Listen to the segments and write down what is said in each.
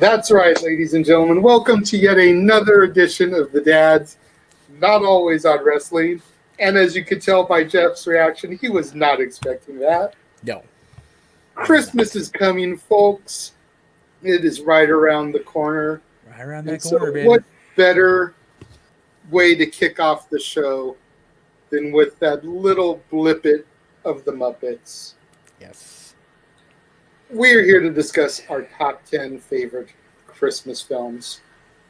That's right, ladies and gentlemen. Welcome to yet another edition of The Dads, not always on wrestling. And as you could tell by Jeff's reaction, he was not expecting that. No. Christmas is coming, folks. It is right around the corner. Right around that corner, baby. What better way to kick off the show than with that little blippet of the Muppets? Yes. We're here to discuss our top 10 favorite Christmas films,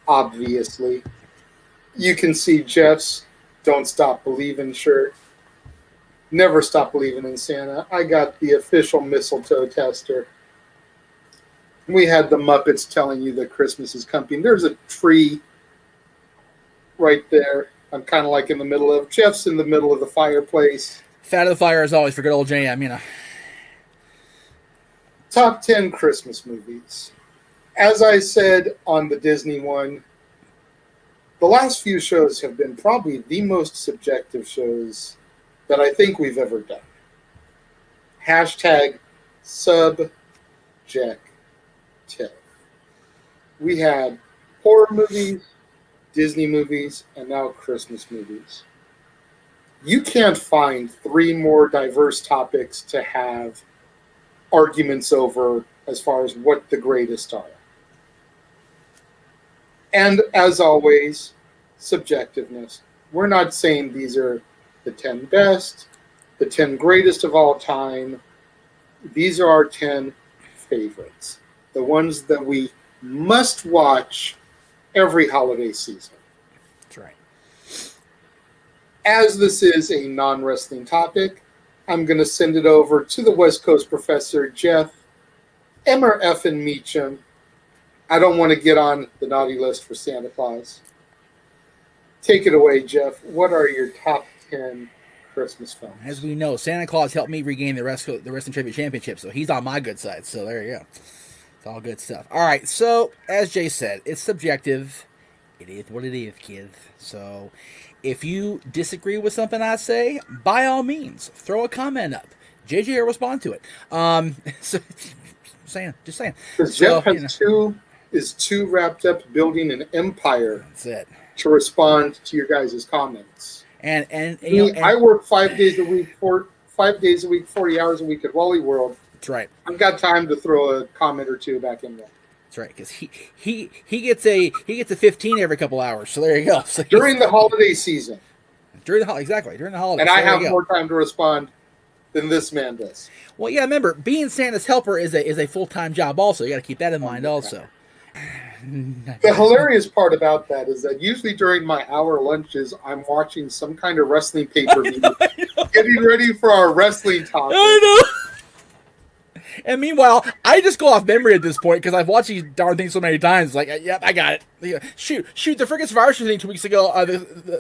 obviously. You can see Jeff's Don't Stop Believin' shirt. Never Stop Believin' in Santa. I got the official mistletoe tester. We had the Muppets telling you that Christmas is coming. There's a tree right there. I'm kind of like in the middle of. Jeff's in the middle of the fireplace. Fat of the fire as always for good old JM, you know. Top 10 Christmas movies. As I said on the Disney one, the last few shows have been probably the most subjective shows that I think we've ever done. Hashtag subjective. We had horror movies, Disney movies, and now Christmas movies. You can't find three more diverse topics to have arguments over as far as what the greatest are. And as always, subjectiveness. We're not saying these are the 10 best, the 10 greatest of all time. These are our 10 favorites. The ones that we must watch every holiday season. That's right. As this is a non-wrestling topic, I'm going to send it over to the West Coast professor, Jeff Meacham. Meacham. I don't want to get on the naughty list for Santa Claus. Take it away, Jeff. What are your top 10 Christmas films? As we know, Santa Claus helped me regain the Wrestling Trivia Championship, so he's on my good side. So there you go. It's all good stuff. All right, so as Jay said, it's subjective. It is what it is, kids. So if you disagree with something I say, by all means, throw a comment up. JJ will respond to it. So just saying. Because Jeff is too wrapped up building an empire. That's it. To respond to your guys' comments. And I work 5 days a week, 40 hours a week at Wally World. That's right. I've got time to throw a comment or two back in there. That's right, because he gets a 15 every couple hours. So there you go. So during the holiday season. During the holiday, and I have more time to respond than this man does. Well, yeah, remember, being Santa's helper is a full-time job. Also, you got to keep that in mind. Also. The hilarious part about that is that usually during my hour lunches, I'm watching some kind of wrestling pay-per-view, getting ready for our wrestling topic. I know. And meanwhile, I just go off memory at this point because I've watched these darn things so many times. Like, yep, I got it. Shoot, the freaking Survivor Series thing 2 weeks ago,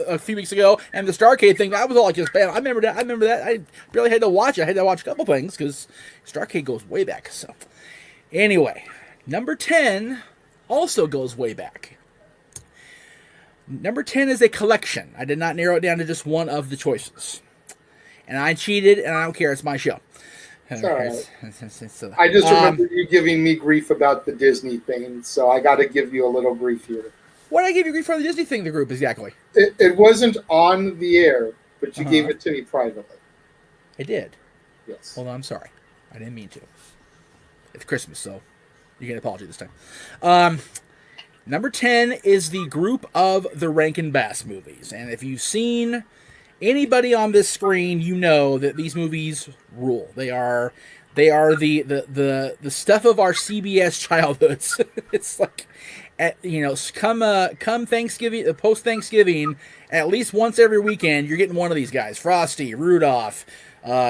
a few weeks ago, and the Starcade thing. I was all like, just bam. I remember that. I barely had to watch it. I had to watch a couple things because Starcade goes way back. So, anyway, number 10. Also goes way back. Number 10 is a collection. I did not narrow it down to just one of the choices. And I cheated, and I don't care. It's my show. It's all right. I just remember you giving me grief about the Disney thing, so I got to give you a little grief here. What did I give you grief for the Disney thing, the group, exactly? It wasn't on the air, but you gave it to me privately. I did? Yes. Well, I'm sorry. I didn't mean to. It's Christmas, so you get an apology this time. Number 10 is the group of the Rankin Bass movies. And if you've seen anybody on this screen, you know that these movies rule. They are the stuff of our CBS childhoods. It's like, come Thanksgiving, post Thanksgiving, at least once every weekend, you're getting one of these guys. Frosty, Rudolph,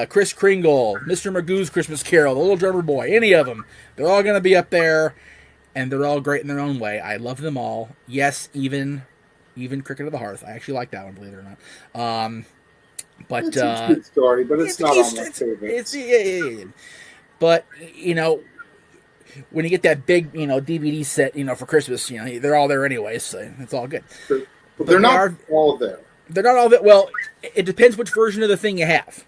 Kris Kringle, Mr. Magoo's Christmas Carol, the Little Drummer Boy, any of them. They're all going to be up there, and they're all great in their own way. I love them all. Yes, even Cricket of the Hearth. I actually like that one, believe it or not. But it's a good story, but it's not on my favorite. But when you get that big DVD set for Christmas, they're all there anyway, so it's all good. But they're not all there. They're not all there. Well, it depends which version of the thing you have.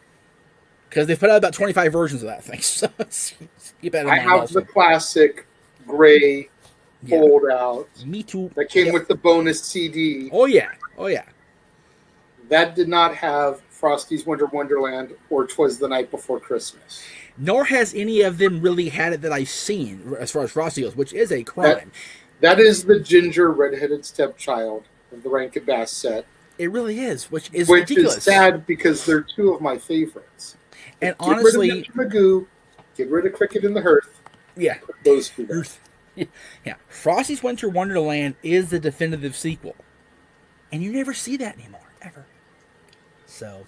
Because they've put out about 25 versions of that thing. So keep that in mind. I have the classic gray Yeah. fold out Me too. that came Yep. with the bonus CD. Oh yeah. Oh yeah. That did not have Frosty's Winter Wonderland or 'Twas the Night Before Christmas. Nor has any of them really had it that I've seen as far as Frosty goes, which is a crime. That is the ginger redheaded stepchild of the Rankin Bass set. It really is, which is Which ridiculous. is sad because they're two of my favorites. And Get honestly, rid of Mr. Magoo, get rid of Cricket in the Hearth. yeah, Those two guys. yeah. Frosty's Winter Wonderland is the definitive sequel, and you never see that anymore, ever. So,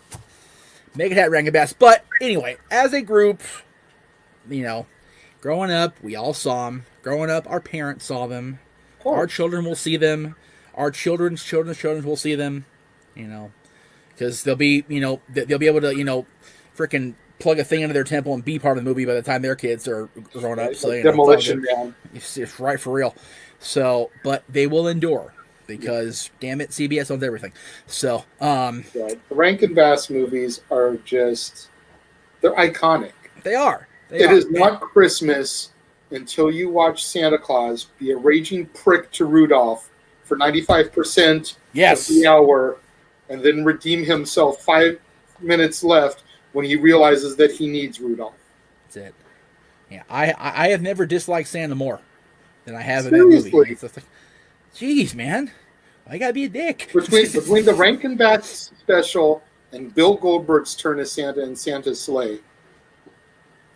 make it hat Rankin Bass. But anyway, as a group, growing up, we all saw them. Growing up, our parents saw them. Our children will see them. Our children's children will see them. Because they'll be able to freaking plug a thing into their temple and be part of the movie by the time their kids are grown up. So Demolition Man. It's right for real. So, but they will endure because damn it, CBS owns everything. So, the Rankin Bass movies are they're iconic. They are. It is not Christmas until you watch Santa Claus be a raging prick to Rudolph for 95% of the hour, and then redeem himself 5 minutes left when he realizes that he needs Rudolph. That's it. Yeah, I have never disliked Santa more than I have in that movie. It's like, jeez, man, why you gotta be a dick? Between the Rankin Bass special and Bill Goldberg's turn as Santa and Santa's sleigh,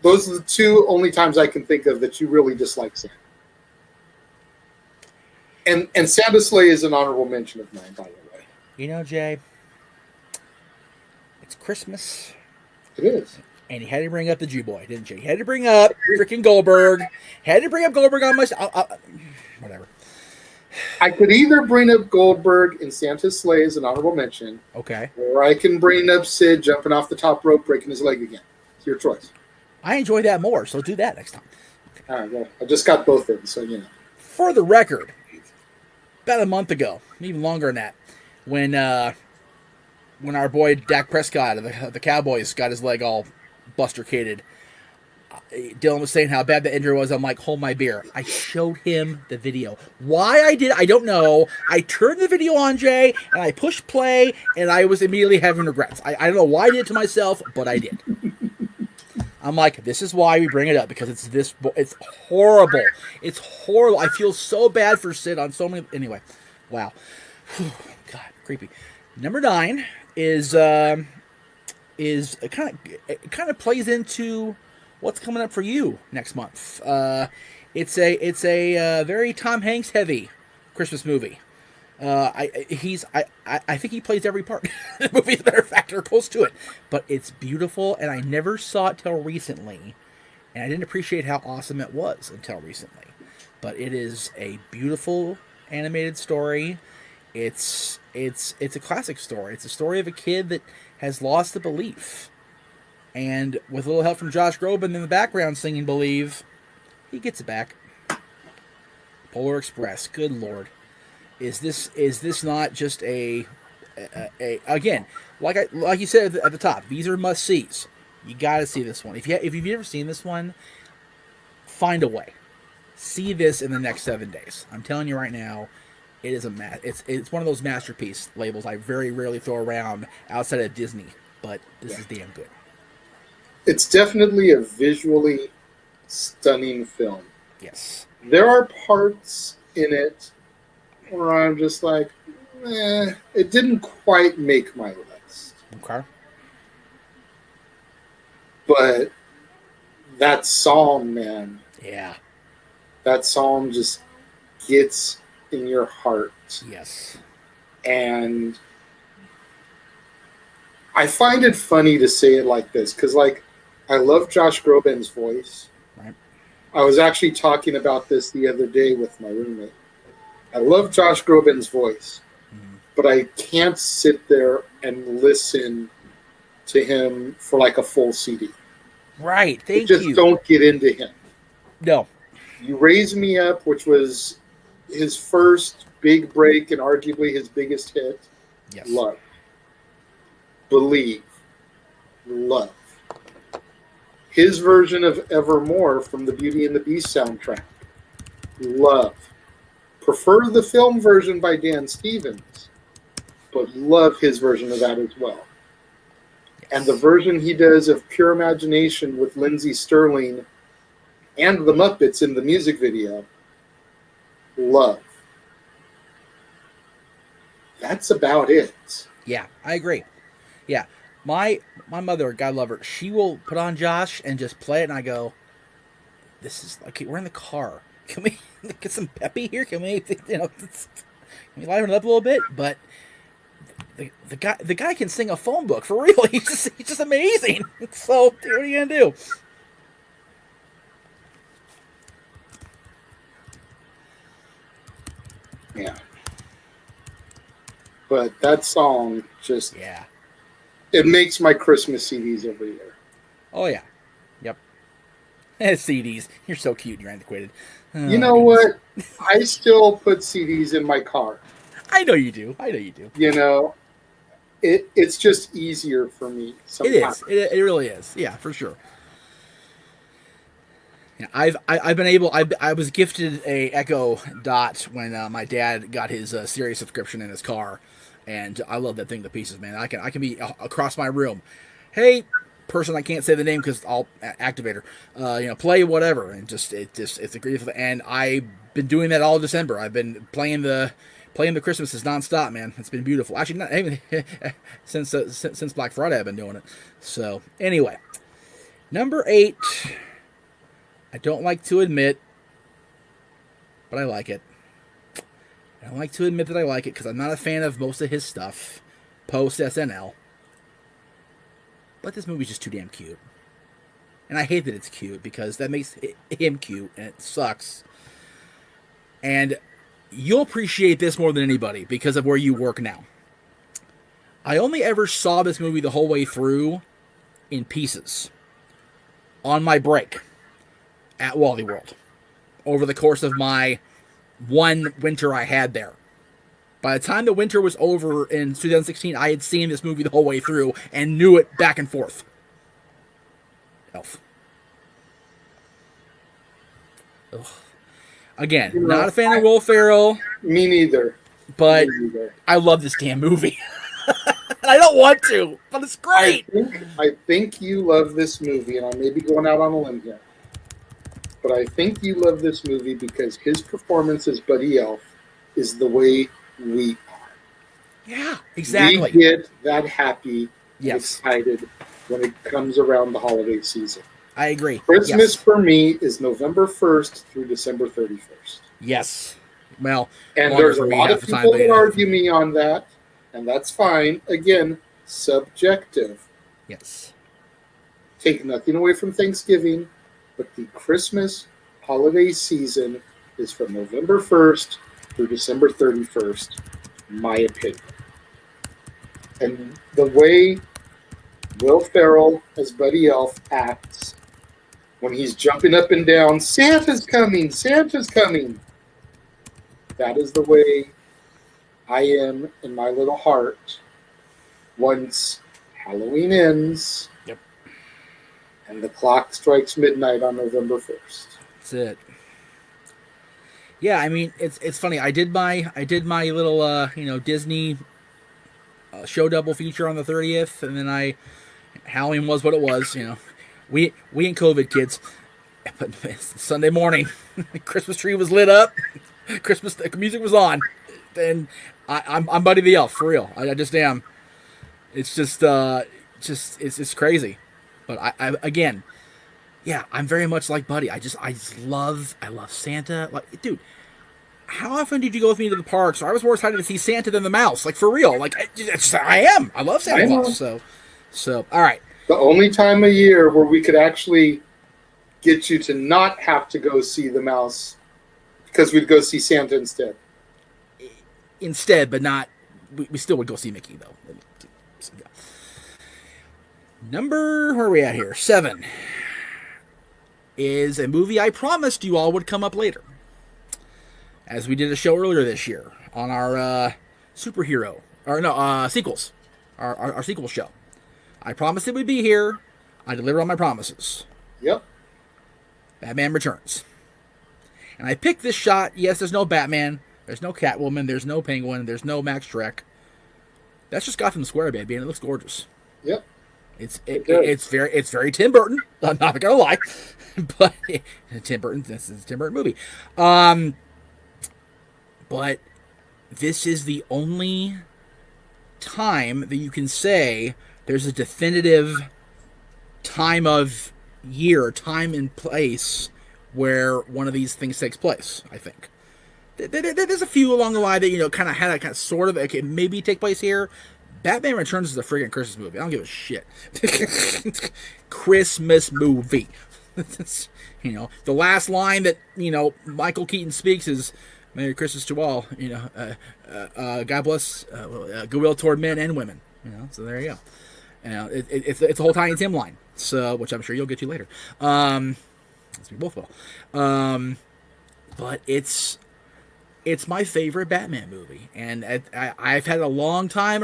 those are the two only times I can think of that you really dislike Santa. And Santa's sleigh is an honorable mention of mine, by the way. Jay, it's Christmas. It is. And you had to bring up the Jew boy, didn't you? You had to bring up freaking Goldberg. Had to bring up Goldberg on my... whatever. I could either bring up Goldberg in Santa's sleigh as an honorable mention. Okay. Or I can bring up Sid jumping off the top rope, breaking his leg again. It's your choice. I enjoy that more, so do that next time. All right, well, I just got both in, so For the record, about a month ago, even longer than that, when our boy Dak Prescott of the Cowboys got his leg all bustercated, Dylan was saying how bad the injury was. I'm like, hold my beer. I showed him the video. Why I did, I don't know. I turned the video on, Jay, and I pushed play, and I was immediately having regrets. I don't know why I did it to myself, but I did. I'm like, this is why we bring it up, because it's horrible. It's horrible. I feel so bad for Sid on so many... Anyway, wow. God, creepy. Number 9 is kind of plays into what's coming up for you next month. It's a very Tom Hanks heavy Christmas movie. I think he plays every part in the movie, as a matter of fact, or close to it. But it's beautiful, and I never saw it till recently, and I didn't appreciate how awesome it was until recently. But it is a beautiful animated story. It's a classic story. It's a story of a kid that has lost the belief, and with a little help from Josh Groban in the background singing "Believe," he gets it back. Polar Express, good lord. Is this not just a again, like you said at the top, these are must sees. You got to see this one. If you've never seen this one, find a way. See this in the next 7 days. I'm telling you right now, it is it's one of those masterpiece labels I very rarely throw around outside of Disney, but this is damn good. It's definitely a visually stunning film. Yes. There are parts in it where I'm just like, it didn't quite make my list. Okay. But that song, man. Yeah. That song just gets in your heart. Yes. And I find it funny to say it like this, because, I love Josh Groban's voice. Right. I was actually talking about this the other day with my roommate. I love Josh Groban's voice, but I can't sit there and listen to him for a full CD. Right. Thank you. Just don't get into him. No. You Raise Me Up, which was his first big break and arguably his biggest hit. Yes. Love. Believe. Love. His version of Evermore from the Beauty and the Beast soundtrack. Love. prefer the film version by Dan Stevens, but love his version of that as well. And the version he does of Pure Imagination with Lindsey Sterling and the Muppets in the music video, love. That's about it. Yeah, I agree. Yeah. My mother, God love her, she will put on Josh and just play it, and I go, this is, okay, we're in the car. Can we get some peppy here? Can we, can we liven it up a little bit? But the guy can sing a phone book, for real. He's just amazing. So, what are you going to do? Yeah. But that song just... Yeah. It makes my Christmas CDs every year. Oh, yeah. Yep. CDs. You're so cute. You're antiquated. Oh, you know what? I still put CDs in my car. I know you do. You know, it's just easier for me sometimes. It is. It really is. Yeah, for sure. Yeah, I've been able. I was gifted a Echo Dot when my dad got his Sirius subscription in his car, and I love that thing to pieces, man. I can be across my room. Hey, person, I can't say the name because I'll activate her. Play whatever, and it's a great. And I've been doing that all December. I've been playing the Christmases nonstop, man. It's been beautiful. Actually, not even since Black Friday, I've been doing it. So anyway, number 8. I don't like to admit, but I like it. I don't like to admit that I like it because I'm not a fan of most of his stuff post SNL. But this movie's just too damn cute. And I hate that it's cute because that makes him cute and it sucks. And you'll appreciate this more than anybody because of where you work now. I only ever saw this movie the whole way through in pieces on my break at Wally World over the course of my one winter I had there. By the time the winter was over in 2016, I had seen this movie the whole way through and knew it back and forth. Elf. Ugh. Again, not a fan of Will Ferrell. Me neither. But I love this damn movie. And I don't want to, but it's great. I think you love this movie, and I may be going out on a limb here. But I think you love this movie because his performance as Buddy Elf is the way we are. Yeah, exactly. We get that happy and yes. excited when it comes around the holiday season. I agree. Christmas for me is November 1st through December 31st. Yes. Well, and there's a lot of people that argue me on that, and that's fine. Again, subjective. Yes. Take nothing away from Thanksgiving. But the Christmas holiday season is from November 1st through December 31st, my opinion. And the way Will Ferrell as Buddy Elf acts when he's jumping up and down, Santa's coming, Santa's coming. That is the way I am in my little heart once Halloween ends. And the clock strikes midnight on November 1st. That's it. Yeah, I mean it's funny. I did my little Disney show double feature on the 30th, and then Halloween was what it was. We ain't COVID kids. But Sunday morning, the Christmas tree was lit up, Christmas music was on, and I'm Buddy the Elf for real. I just am. It's just it's crazy. But I again, yeah, I'm very much like Buddy. I love Santa. Like, dude, how often did you go with me to the parks? I was more excited to see Santa than the mouse. Like, for real. Like, I am. I love Santa Claus. So all right. The only time of year where we could actually get you to not have to go see the mouse because we'd go see Santa instead. Instead, but not. We still would go see Mickey though. Number, where are we at here? 7 is a movie I promised you all would come up later, as we did a show earlier this year on our superhero, or no, sequels, our sequel show. I promised it would be here. I delivered on my promises. Yep. Batman Returns. And I picked this shot. Yes, there's no Batman, There's no Catwoman. There's no Penguin. There's no Max Shrek. That's just Gotham Square, baby, and it looks gorgeous. Yep. It's very Tim Burton. I'm not gonna lie, but Tim Burton. This is a Tim Burton movie. But this is the only time that you can say there's a definitive time of year, time and place where one of these things takes place. I think there's a few along the line that kind of had a kind of sort of okay, maybe take place here. Batman Returns is a friggin' Christmas movie. I don't give a shit. Christmas movie. The last line that Michael Keaton speaks is "Merry Christmas to all." God bless, goodwill toward men and women. So there you go. It's a whole Tiny Tim line. So which I'm sure you'll get to later. As we both will. But it's my favorite Batman movie, and I've had a long time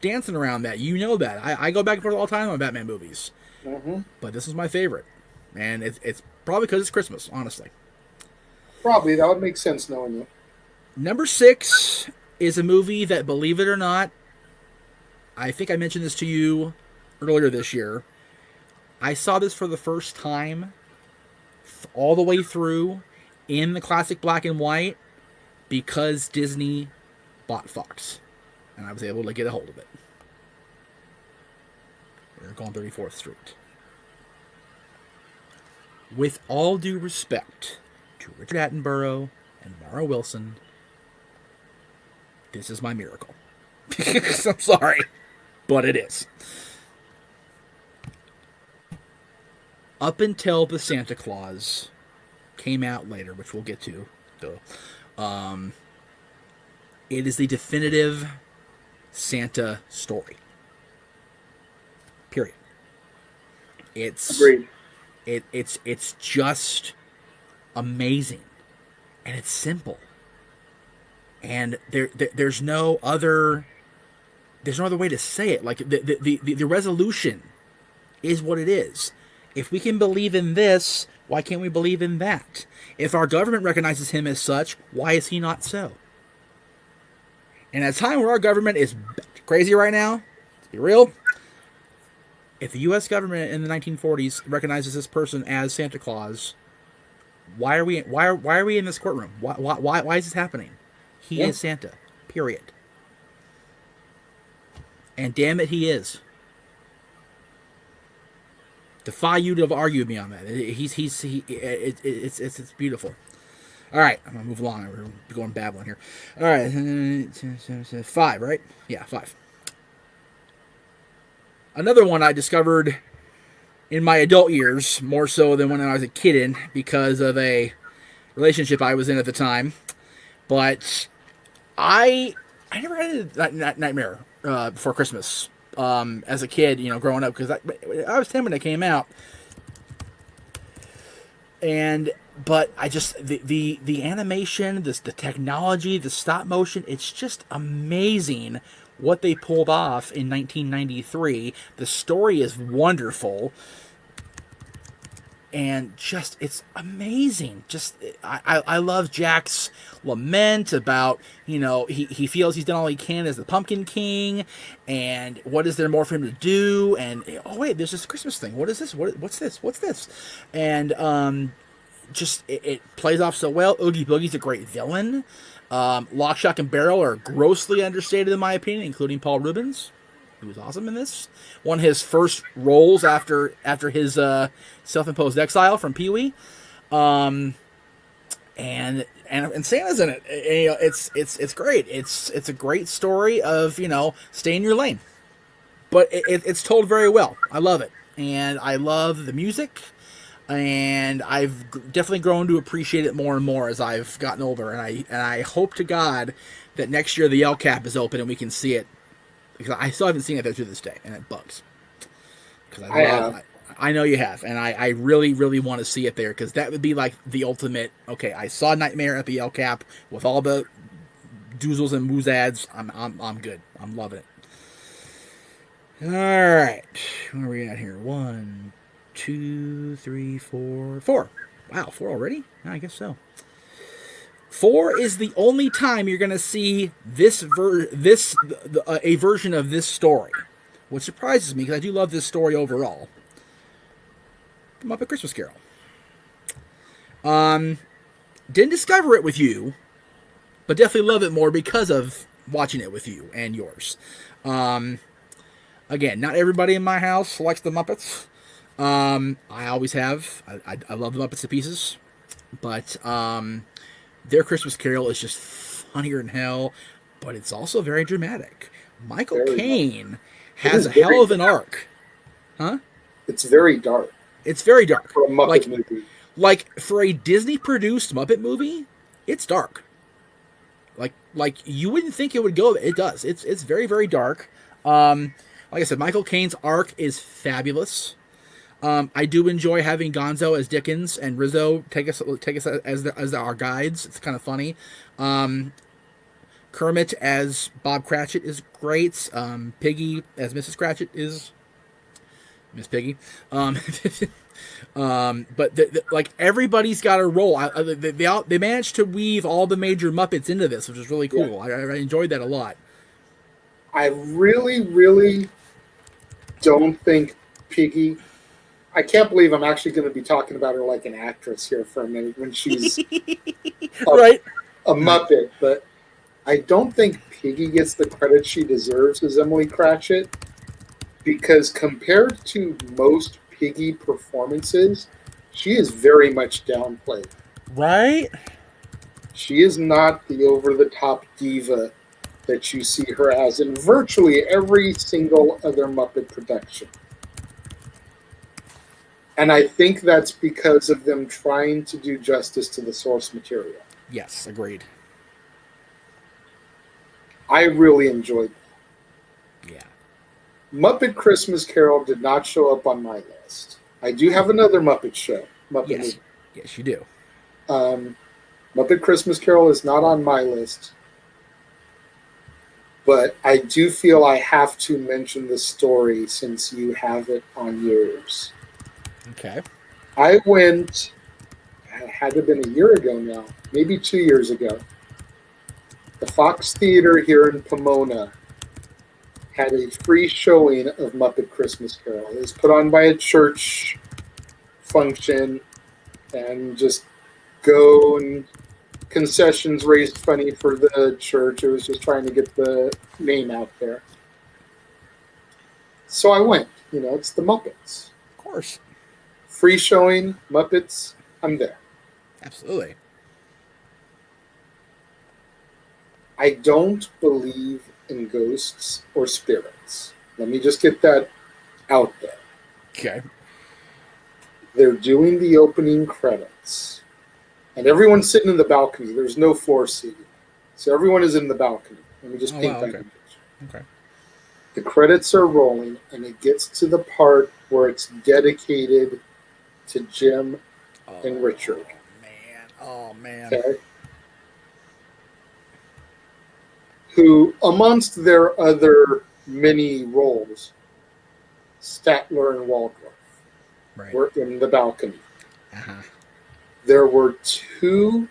dancing around that. That. I go back and forth all the time on Batman movies. Mm-hmm. But this is my favorite, and it's probably because it's Christmas, honestly. Probably. That would make sense knowing you. Number 6 is a movie that, believe it or not, I think I mentioned this to you earlier this year. I saw this for the first time all the way through in the classic black and white because Disney bought Fox, and I was able to get a hold of it. We're going 34th Street. With all due respect to Richard Attenborough and Mara Wilson, this is my miracle. I'm sorry, but it is. Up until the Santa Claus came out later, which we'll get to, though. It is the definitive Santa story. Period. Agreed. It's just amazing, and it's simple, and there's no other way to say it. Like the resolution is what it is. If we can believe in this, why can't we believe in that? If our government recognizes him as such, why is he not so? And at a time where our government is crazy right now, let's be real, if the U.S. government in the 1940s recognizes this person as Santa Claus, why are we in this courtroom? Why is this happening? He is Santa. Period. And damn it, he is. Defy you to argue with me on that. It's beautiful. All right, I'm gonna move along. We're going babbling here. All right, 5, right? Yeah, 5. Another one I discovered in my adult years, more so than when I was a kid in, because of a relationship I was in at the time. But I never had a Nightmare Before Christmas as a kid, growing up, because I was 10 when it came out. But I just the animation, the technology, the stop motion, it's just amazing what they pulled off in 1993. The story is wonderful, and just it's amazing. Just I love Jack's lament about he feels he's done all he can as the Pumpkin King, and what is there more for him to do? And oh wait, there's this Christmas thing. What is this? What's this? And just it plays off so well. Oogie Boogie's a great villain. Lock, Shock, and Barrel are grossly understated in my opinion, including Paul Rubens, who was awesome in this. One of his first roles after his self-imposed exile from Pee-wee. And Santa's in it. It's great. It's a great story of stay in your lane, but it's told very well. I love it, and I love the music. And I've definitely grown to appreciate it more and more as I've gotten older. And I hope to God that next year the El Cap is open and we can see it, because I still haven't seen it there to this day, and it bugs. Because I know you have, and I really, really want to see it there, because that would be like the ultimate. Okay, I saw Nightmare at the El Cap with all the doozles and moozads. I'm good. I'm loving it. All right, where are we at here? 1, 2, 3, 4. Wow, 4 already? Yeah, I guess so. 4 is the only time you're going to see a version of this story, which surprises me because I do love this story overall. The Muppet Christmas Carol. Didn't discover it with you, but definitely love it more because of watching it with you and yours. Again, not everybody in my house likes the Muppets. I always have. I love the Muppets to pieces, but their Christmas Carol is just funnier than hell, but it's also very dramatic. Michael Caine has a hell of an arc. Huh? It's very dark. It's very dark. For a Muppet movie. Like, for a Disney-produced Muppet movie, it's dark. Like you wouldn't think it would go. It does. It's very, very dark. Like I said, Michael Caine's arc is fabulous. I do enjoy having Gonzo as Dickens and Rizzo take us as our guides. It's kind of funny. Kermit as Bob Cratchit is great. Piggy as Mrs. Cratchit is Miss Piggy. But like everybody's got a role. They managed to weave all the major Muppets into this, which is really cool. Yeah. I enjoyed that a lot. I really, really don't think Piggy. I can't believe I'm actually going to be talking about her like an actress here for a minute when she's right. a Muppet, but I don't think Piggy gets the credit she deserves as Emily Cratchit, because compared to most Piggy performances, she is very much downplayed. Right? She is not the over-the-top diva that you see her as in virtually every single other Muppet production. And I think that's because of them trying to do justice to the source material. Yes, agreed. I really enjoyed that. Yeah. Muppet Christmas Carol did not show up on my list. I do have another Muppet show. Muppet movie. Yes, you do. Muppet Christmas Carol is not on my list. But I do feel I have to mention the story since you have it on yours. Okay. I went, it had to have been a year ago now, maybe 2 years ago. The Fox Theater here in Pomona had a free showing of Muppet Christmas Carol. It was put on by a church function, and just go and concessions raised money for the church. It was just trying to get the name out there. So I went. You know, it's the Muppets. Of course. Free showing, Muppets, I'm there. Absolutely. I don't believe in ghosts or spirits. Let me just get that out there. Okay. They're doing the opening credits. And everyone's sitting in the balcony. There's no floor seating. So everyone is in the balcony. Let me just paint that picture. Okay. The credits are rolling, and it gets to the part where it's dedicated to Jim and Richard. Oh, man. Okay? Who, amongst their other many roles, Statler and Waldorf were in the balcony. Uh-huh. There were two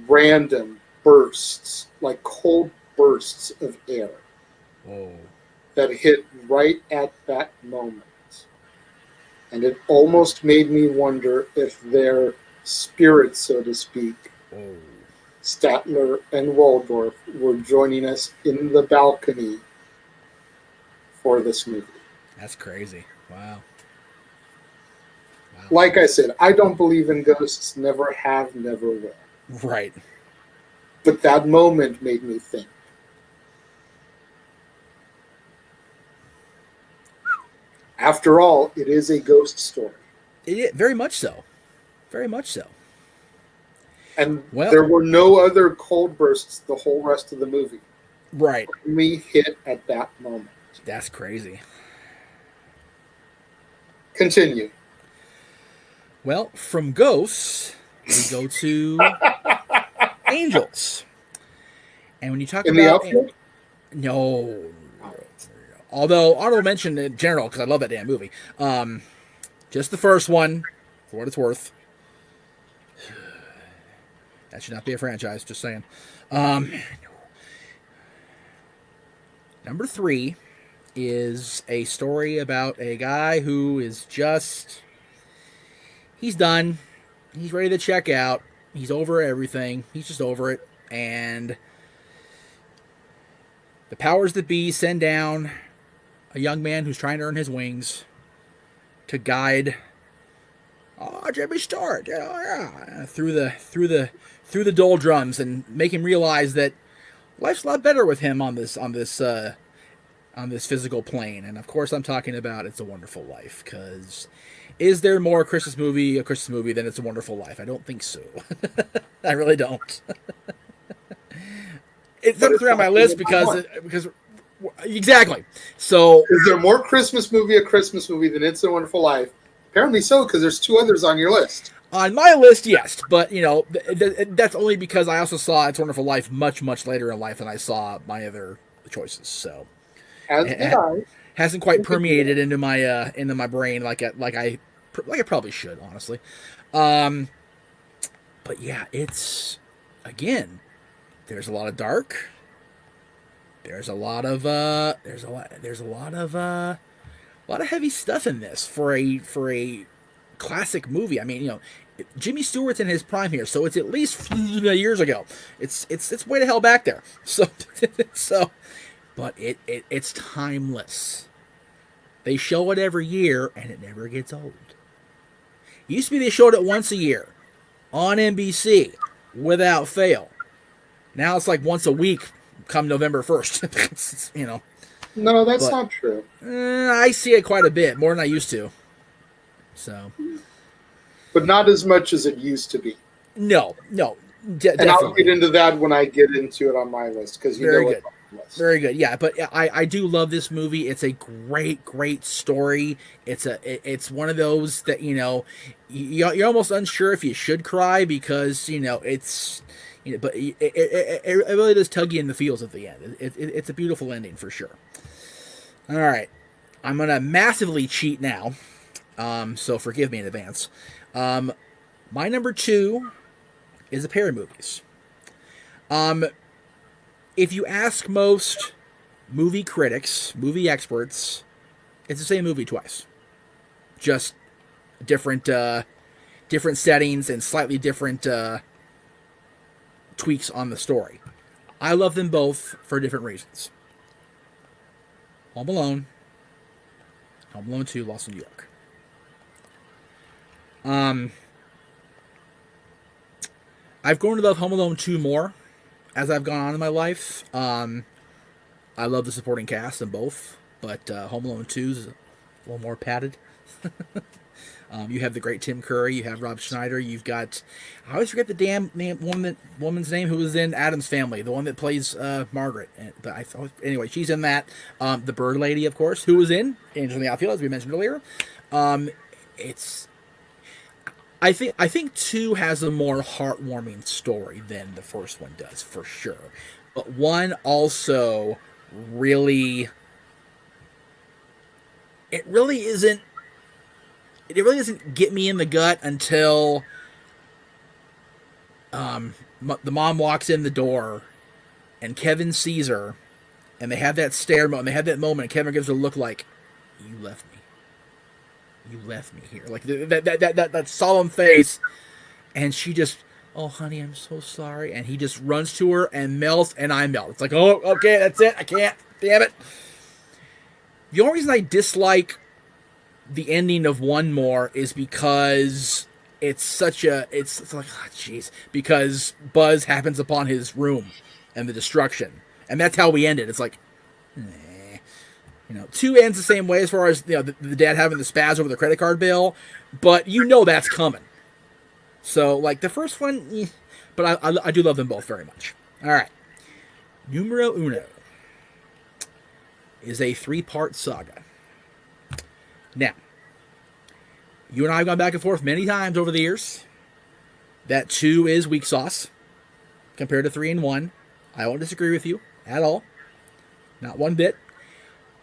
random bursts, like cold bursts of air. Whoa. That hit right at that moment. And it almost made me wonder if their spirits, so to speak, Statler and Waldorf, were joining us in the balcony for this movie. That's crazy. Wow. Like I said, I don't believe in ghosts, never have, never will. Right. But that moment made me think. After all, it is a ghost story. Very much so. Very much so. And there were no other cold bursts the whole rest of the movie. Right. We hit at that moment. That's crazy. Continue. Well, from ghosts, we go to angels. And when you talk about... No. Although, honorable mention in general, because I love that damn movie. Just the first one, for what it's worth. That should not be a franchise. Just saying. Number 3 is a story about a guy who is just... He's done. He's ready to check out. He's over everything. He's just over it. And the powers that be send down a young man who's trying to earn his wings to guide Jimmy Stewart, through the doldrums and make him realize that life's a lot better with him on this physical plane. And of course, I'm talking about It's a Wonderful Life, because is there more a Christmas movie than It's a Wonderful Life? I don't think so. I really don't. It's number 3 on my list because exactly. So, is there more a Christmas movie than It's a Wonderful Life? Apparently so, because there's 2 others on your list. On my list, yes, but that's only because I also saw It's a Wonderful Life much, much later in life than I saw my other choices. So, hasn't quite permeated into my brain like I probably should, honestly. But yeah, it's, again, there's a lot of dark. There's a lot of heavy stuff in this for a classic movie. I mean, Jimmy Stewart's in his prime here, so it's at least years ago. It's way the hell back there. So but it's timeless. They show it every year, and it never gets old. It used to be they showed it once a year on NBC without fail. Now it's like once a week come November 1st. No, that's not true. I see it quite a bit, more than I used to. So, but not as much as it used to be. No, and definitely. I'll get into that when I get into it on my list, because very good. Very good. Yeah, but I do love this movie. It's a great story. It's one of those that you're almost unsure if you should cry, because it's. But it really does tug you in the feels at the end. It's a beautiful ending for sure. All right, I'm gonna massively cheat now, so forgive me in advance. My number 2 is a pair of movies. If you ask most movie critics, movie experts, it's the same movie twice, just different settings and slightly different tweaks on the story. I love them both for different reasons. Home Alone 2, Lost in New York. I've grown to love Home Alone 2 more as I've gone on in my life. I love the supporting cast in both, but Home Alone 2 is a little more padded. You have the great Tim Curry. You have Rob Schneider. You've got... I always forget the damn woman's name who was in Addams Family, the one that plays Margaret. Anyway, she's in that. The Bird Lady, of course, who was in Angel in the Outfield, as we mentioned earlier. I think 2 has a more heartwarming story than the first one does, for sure. But 1 also really... It really doesn't get me in the gut until the mom walks in the door and Kevin sees her, and they have that stare moment. They have that moment, and Kevin gives her a look like, "You left me here," like that solemn face, and she just, "Oh, honey, I'm so sorry," and he just runs to her and melts, and I melt. It's like, oh, okay, that's it. I can't. Damn it. The only reason I dislike the ending of 1 more is because it's like, oh, jeez, because Buzz happens upon his room and the destruction, and that's how we end it. It's like, 2 ends the same way as far as the dad having the spaz over the credit card bill, but that's coming. So like the first one, but I do love them both very much. All right, numero uno is a 3-part saga. Now, you and I have gone back and forth many times over the years that 2 is weak sauce compared to 3 and 1. I won't disagree with you at all. Not one bit.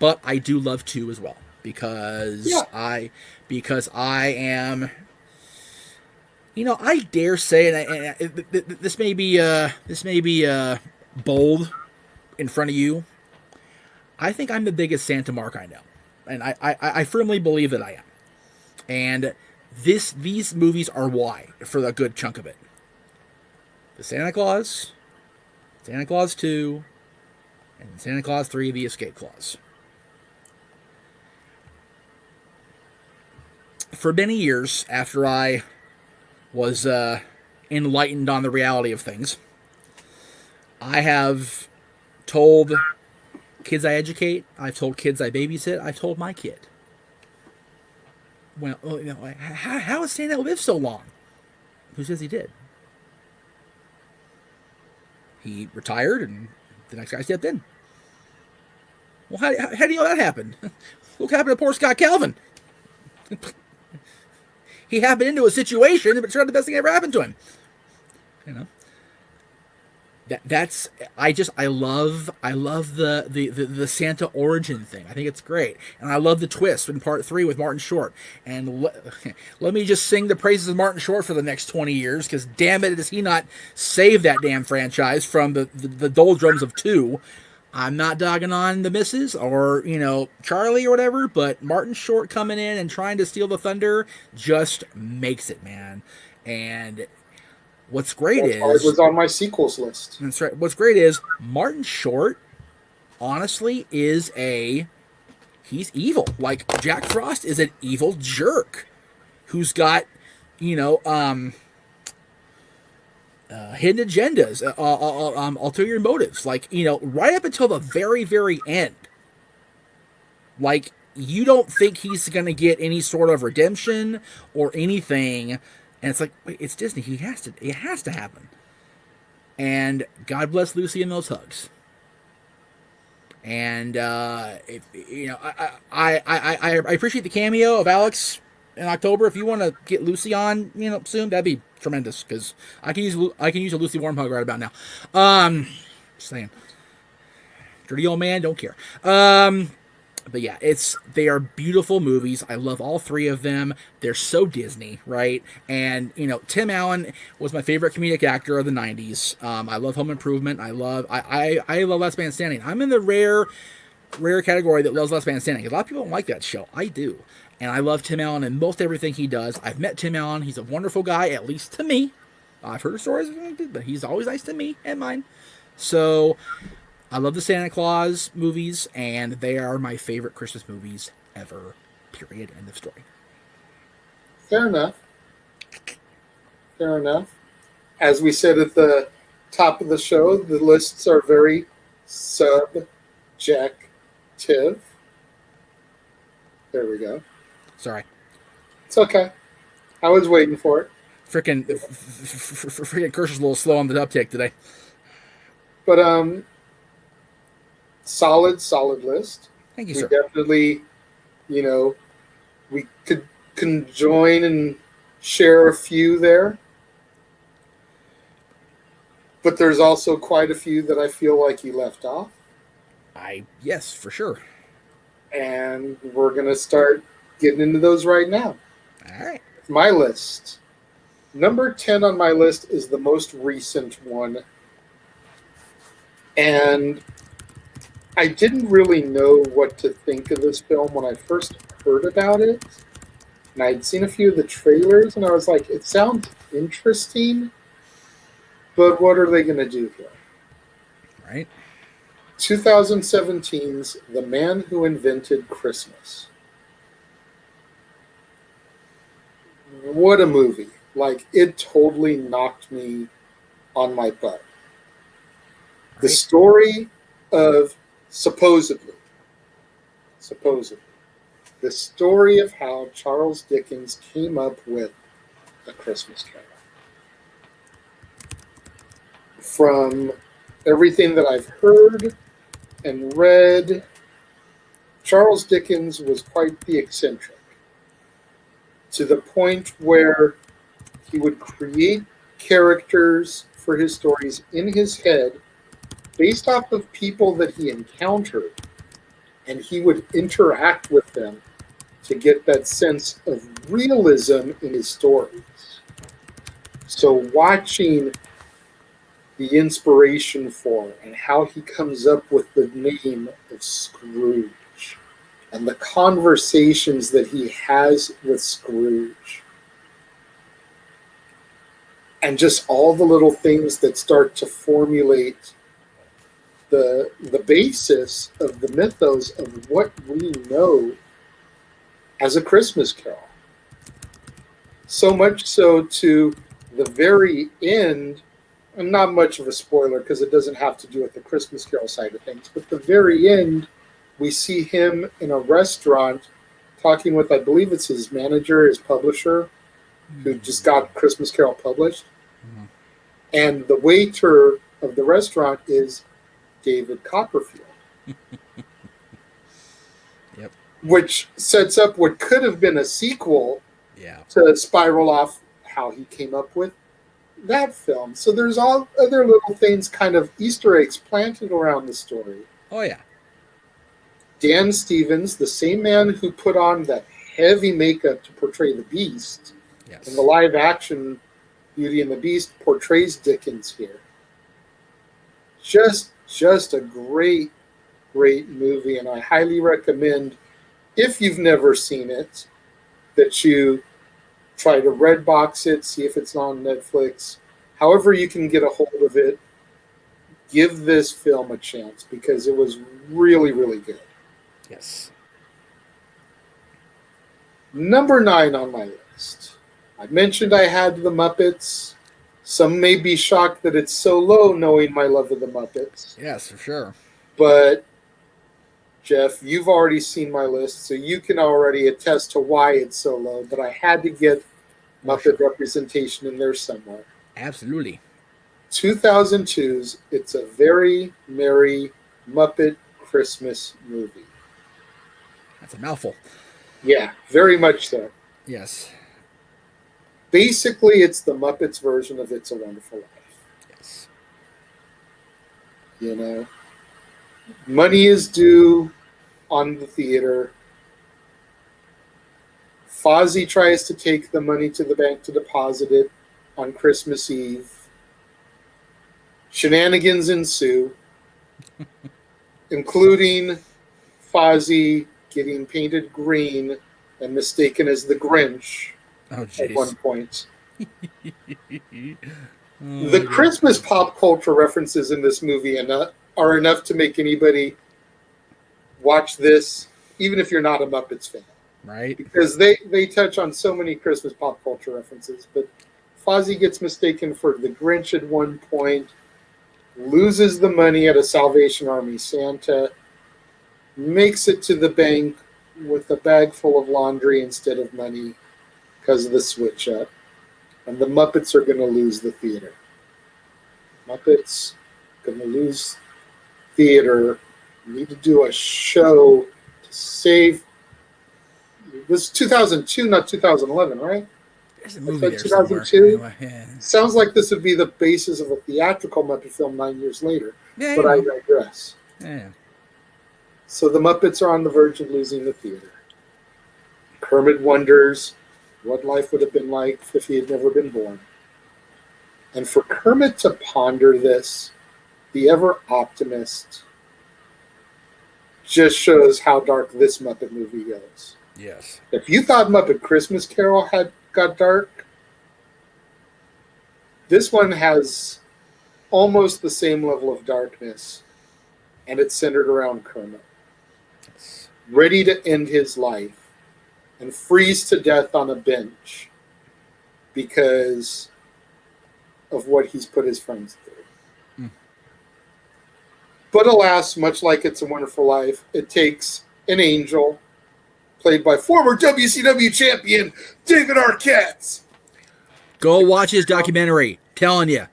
But I do love 2 as well. Because I am... I dare say, and this may be bold in front of you. I think I'm the biggest Santa mark I know, and I firmly believe that I am. And these movies are why for a good chunk of it. The Santa Claus, Santa Claus 2, and Santa Claus 3: The Escape Clause. For many years after I was enlightened on the reality of things, I have told kids I educate, I've told kids I babysit, I've told my kid. Well, how has Santa lived so long? Who says he did? He retired and the next guy stepped in. Well, how do you know that happened? Look what happened to poor Scott Calvin. He happened into a situation that turned out the best thing ever happened to him. I love the Santa origin thing. I think it's great, and I love the twist in part 3 with Martin Short. And let me just sing the praises of Martin Short for the next 20 years, because damn it, does he not save that damn franchise from the doldrums of 2. I'm not dogging on the missus or Charlie or whatever, but Martin Short coming in and trying to steal the thunder just makes it, man. And what's great is... It was on my sequels list. That's right. What's great is Martin Short, honestly, is he's evil. Like, Jack Frost is an evil jerk who's got, hidden agendas, ulterior motives. Like, right up until the very, very end. Like, you don't think he's going to get any sort of redemption or anything. And it's like, wait, it's Disney. It has to happen. And God bless Lucy in those hugs. And I appreciate the cameo of Alex in October. If you want to get Lucy on, soon, that'd be tremendous, because I can use a Lucy warm hug right about now. Just saying, dirty old man, don't care. But yeah, they are beautiful movies. I love all 3 of them. They're so Disney, right? And Tim Allen was my favorite comedic actor of the 90s. I love Home Improvement. I love Last Man Standing. I'm in the rare category that loves Last Man Standing. A lot of people don't like that show. I do. And I love Tim Allen and most everything he does. I've met Tim Allen. He's a wonderful guy, at least to me. I've heard stories of him, but he's always nice to me and mine. So I love the Santa Claus movies, and they are my favorite Christmas movies ever. Period. End of story. Fair enough. As we said at the top of the show, the lists are very subjective. There we go. Sorry. It's okay. I was waiting for it. Freaking Kirsch's a little slow on the uptake today. But solid list. Thank you, we sir. Definitely, we could conjoin and share a few there. But there's also quite a few that I feel like you left off. Yes, for sure. And we're going to start getting into those right now. All right. My list. Number 10 on my list is the most recent one. And I didn't really know what to think of this film when I first heard about it. And I'd seen a few of the trailers, and I was like, it sounds interesting, but what are they going to do here? Right. 2017's The Man Who Invented Christmas. What a movie. Like, it totally knocked me on my butt. Right. The story of supposedly, the story of how Charles Dickens came up with A Christmas Carol. From everything that I've heard and read, Charles Dickens was quite the eccentric, to the point where he would create characters for his stories in his head based off of people that he encountered, and he would interact with them to get that sense of realism in his stories. So watching the inspiration for and how he comes up with the name of Scrooge and the conversations that he has with Scrooge and just all the little things that start to formulate the basis of the mythos of what we know as a Christmas Carol. So much so to the very end, and not much of a spoiler because it doesn't have to do with the Christmas Carol side of things, but the very end, we see him in a restaurant talking with, I believe it's his manager, his publisher, who just got Christmas Carol published. Mm-hmm. And the waiter of the restaurant is David Copperfield. Yep. Which sets up what could have been a sequel to spiral off how he came up with that film. So there's all other little things, kind of Easter eggs planted around the story. Oh, yeah. Dan Stevens, the same man who put on that heavy makeup to portray the Beast, in the live action Beauty and the Beast, portrays Dickens here. Just a great movie, and I highly recommend, if you've never seen it, that you try to Redbox it, see if it's on Netflix. However you can get a hold of it, give this film a chance because it was really, really good. Yes. Number 9 on my list. I mentioned I had the Muppets. Some may be shocked that it's so low, knowing my love of the Muppets. Yes, for sure. But, Jeff, you've already seen my list, so you can already attest to why it's so low. But I had to get Muppet representation in there somewhere. Absolutely. 2002's It's a Very Merry Muppet Christmas Movie. That's a mouthful. Yeah, very much so. Yes. Basically, it's the Muppets version of It's a Wonderful Life. Yes. You know, money is due on the theater. Fozzie tries to take the money to the bank to deposit it on Christmas Eve. Shenanigans ensue, including Fozzie getting painted green and mistaken as the Grinch at one point. The Christmas pop culture references in this movie are enough to make anybody watch this, even if you're not a Muppets fan. Right. Because they touch on so many Christmas pop culture references. But Fozzie gets mistaken for the Grinch at one point, loses the money at a Salvation Army Santa, makes it to the bank with a bag full of laundry instead of money because of the switch up. And the Muppets are going to lose the theater. Muppets going to lose theater. We need to do a show to save. This is 2002, not 2011, right? There's a movie there 2002. Anyway, yeah. Sounds like this would be the basis of a theatrical Muppet film 9 years later. Yeah, but I digress. Yeah. So the Muppets are on the verge of losing the theater. Kermit wonders what life would have been like if he had never been born. And for Kermit to ponder this, the ever optimist, just shows how dark this Muppet movie goes. Yes. If you thought Muppet Christmas Carol got dark, this one has almost the same level of darkness, and it's centered around Kermit. Yes. Ready to end his life and freeze to death on a bench because of what he's put his friends through. But alas, much like It's a Wonderful Life, it takes an angel, played by former WCW champion David Arquette. Go watch his documentary. Telling you,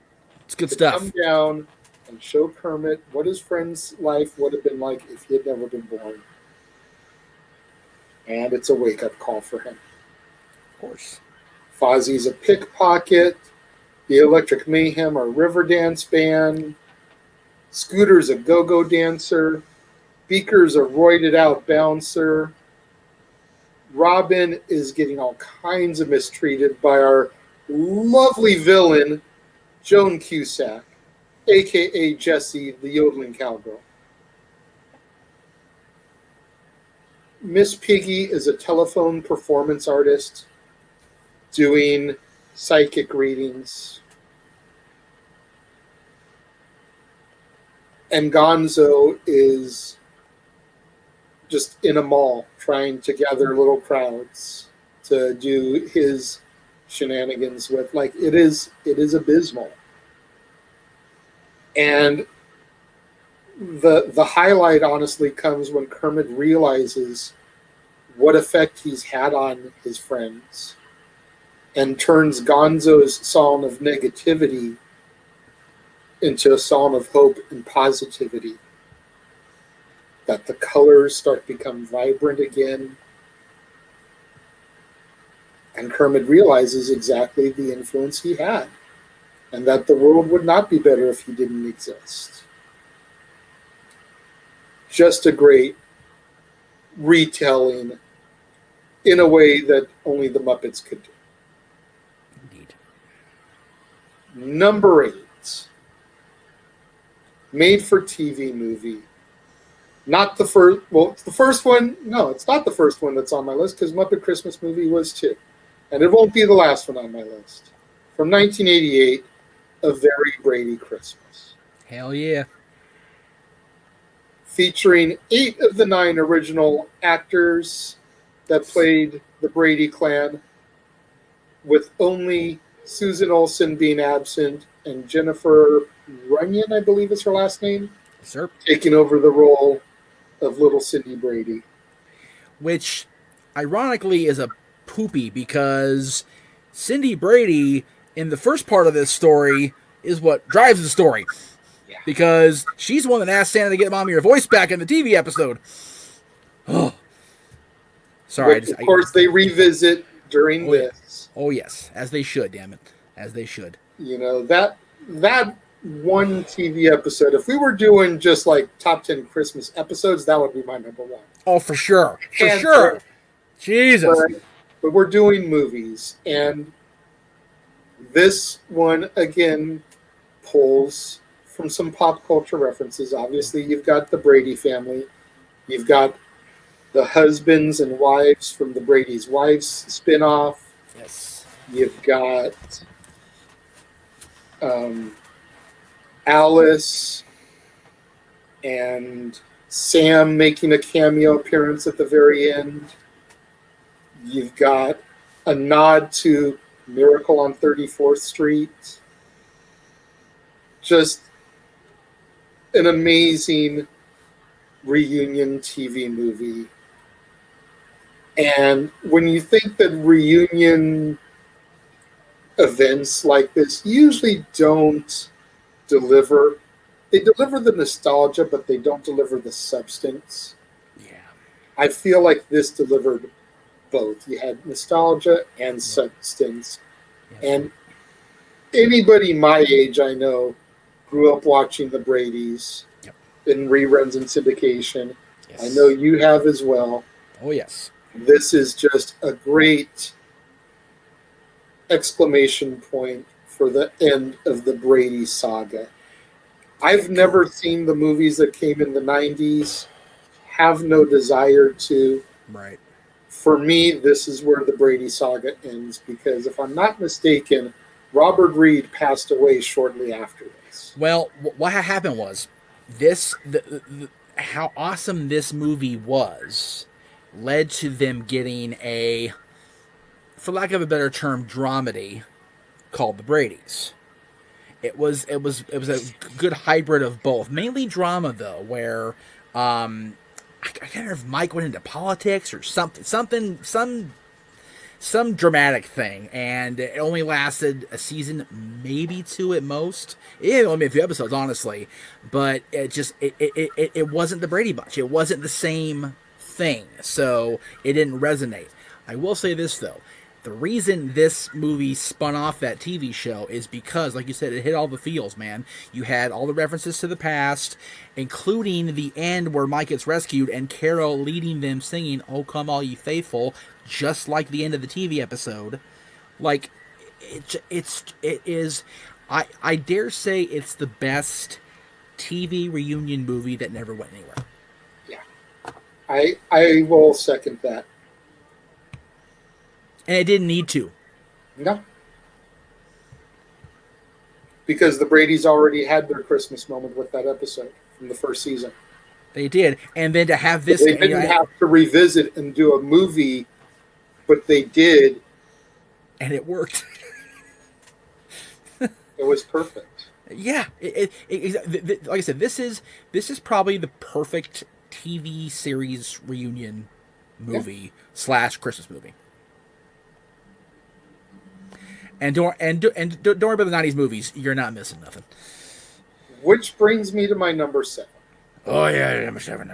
it's good stuff. Come down and show Kermit what his friend's life would have been like if he had never been born. And it's a wake-up call for him. Of course. Fozzie's a pickpocket. The Electric Mayhem are a river dance band. Scooter's a go-go dancer. Beaker's a roided-out bouncer. Robin is getting all kinds of mistreated by our lovely villain, Joan Cusack, a.k.a. Jessie, the yodeling cowgirl. Miss Piggy is a telephone performance artist doing psychic readings. And Gonzo is just in a mall trying to gather little crowds to do his shenanigans with. Like, it is abysmal. And the highlight honestly comes when Kermit realizes what effect he's had on his friends and turns Gonzo's song of negativity into a song of hope and positivity. That the colors start to become vibrant again. And Kermit realizes exactly the influence he had, and that the world would not be better if he didn't exist. Just a great retelling in a way that only the Muppets could do. Indeed. Number 8. Made for TV movie. Not the first, well, it's the first one. No, it's not the first one that's on my list because Muppet Christmas Movie was too. And it won't be the last one on my list. From 1988, A Very Brady Christmas. Hell yeah. Featuring 8 of the 9 original actors that played the Brady clan, with only Susan Olsen being absent and Jennifer Runyon, I believe is her last name, Sir. taking over the role of little Cindy Brady. Which, ironically, is a poopy because Cindy Brady, in the first part of this story, is what drives the story. Yeah. Because she's the one that asked Santa to get Mommy your voice back in the TV episode. Oh. Sorry. Which, of course, they revisit during this. Oh, yes. As they should, damn it. As they should. You know, that one TV episode, if we were doing just like top 10 Christmas episodes, that would be my number 1. Oh, for sure. For And sure. Jesus. But we're doing movies, and this one, again, pulls from some pop culture references. Obviously, you've got the Brady family. You've got the husbands and wives from the Brady's Wives spinoff. Yes. You've got Alice and Sam making a cameo appearance at the very end. You've got a nod to Miracle on 34th Street. Just an amazing reunion TV movie. And when you think that reunion events like this usually don't deliver, they deliver the nostalgia, but they don't deliver the substance. Yeah. I feel like this delivered both. You had nostalgia and substance. Yeah. And anybody my age I know grew up watching the Bradys in reruns and syndication. Yes. I know you have as well. Oh, yes. This is just a great exclamation point for the end of the Brady saga. I've never seen the movies that came in the 90s, have no desire to. Right. For me, this is where the Brady saga ends, because if I'm not mistaken, Robert Reed passed away shortly after this. Well, what happened was this: how awesome this movie was led to them getting a, for lack of a better term, dramedy called The Bradys. It was a good hybrid of both, mainly drama though, where I can't remember if Mike went into politics or some dramatic thing, and it only lasted a season, maybe 2 at most. It only made a few episodes, honestly, but it wasn't the Brady Bunch. It wasn't the same thing, so it didn't resonate. I will say this though. The reason this movie spun off that TV show is because, like you said, it hit all the feels, man. You had all the references to the past, including the end where Mike gets rescued and Carol leading them singing, "Oh Come All Ye Faithful," just like the end of the TV episode. Like, it is. I dare say it's the best TV reunion movie that never went anywhere. Yeah, I will second that. And it didn't need to. No, because the Brady's already had their Christmas moment with that episode from the first season. They did, and then to have this, They didn't have to revisit and do a movie, but they did, and it worked. It was perfect. Yeah, like I said, this is probably the perfect TV series reunion movie / Christmas movie. And don't worry about the '90s movies. You're not missing nothing. Which brings me to my number 7. Oh yeah, number seven.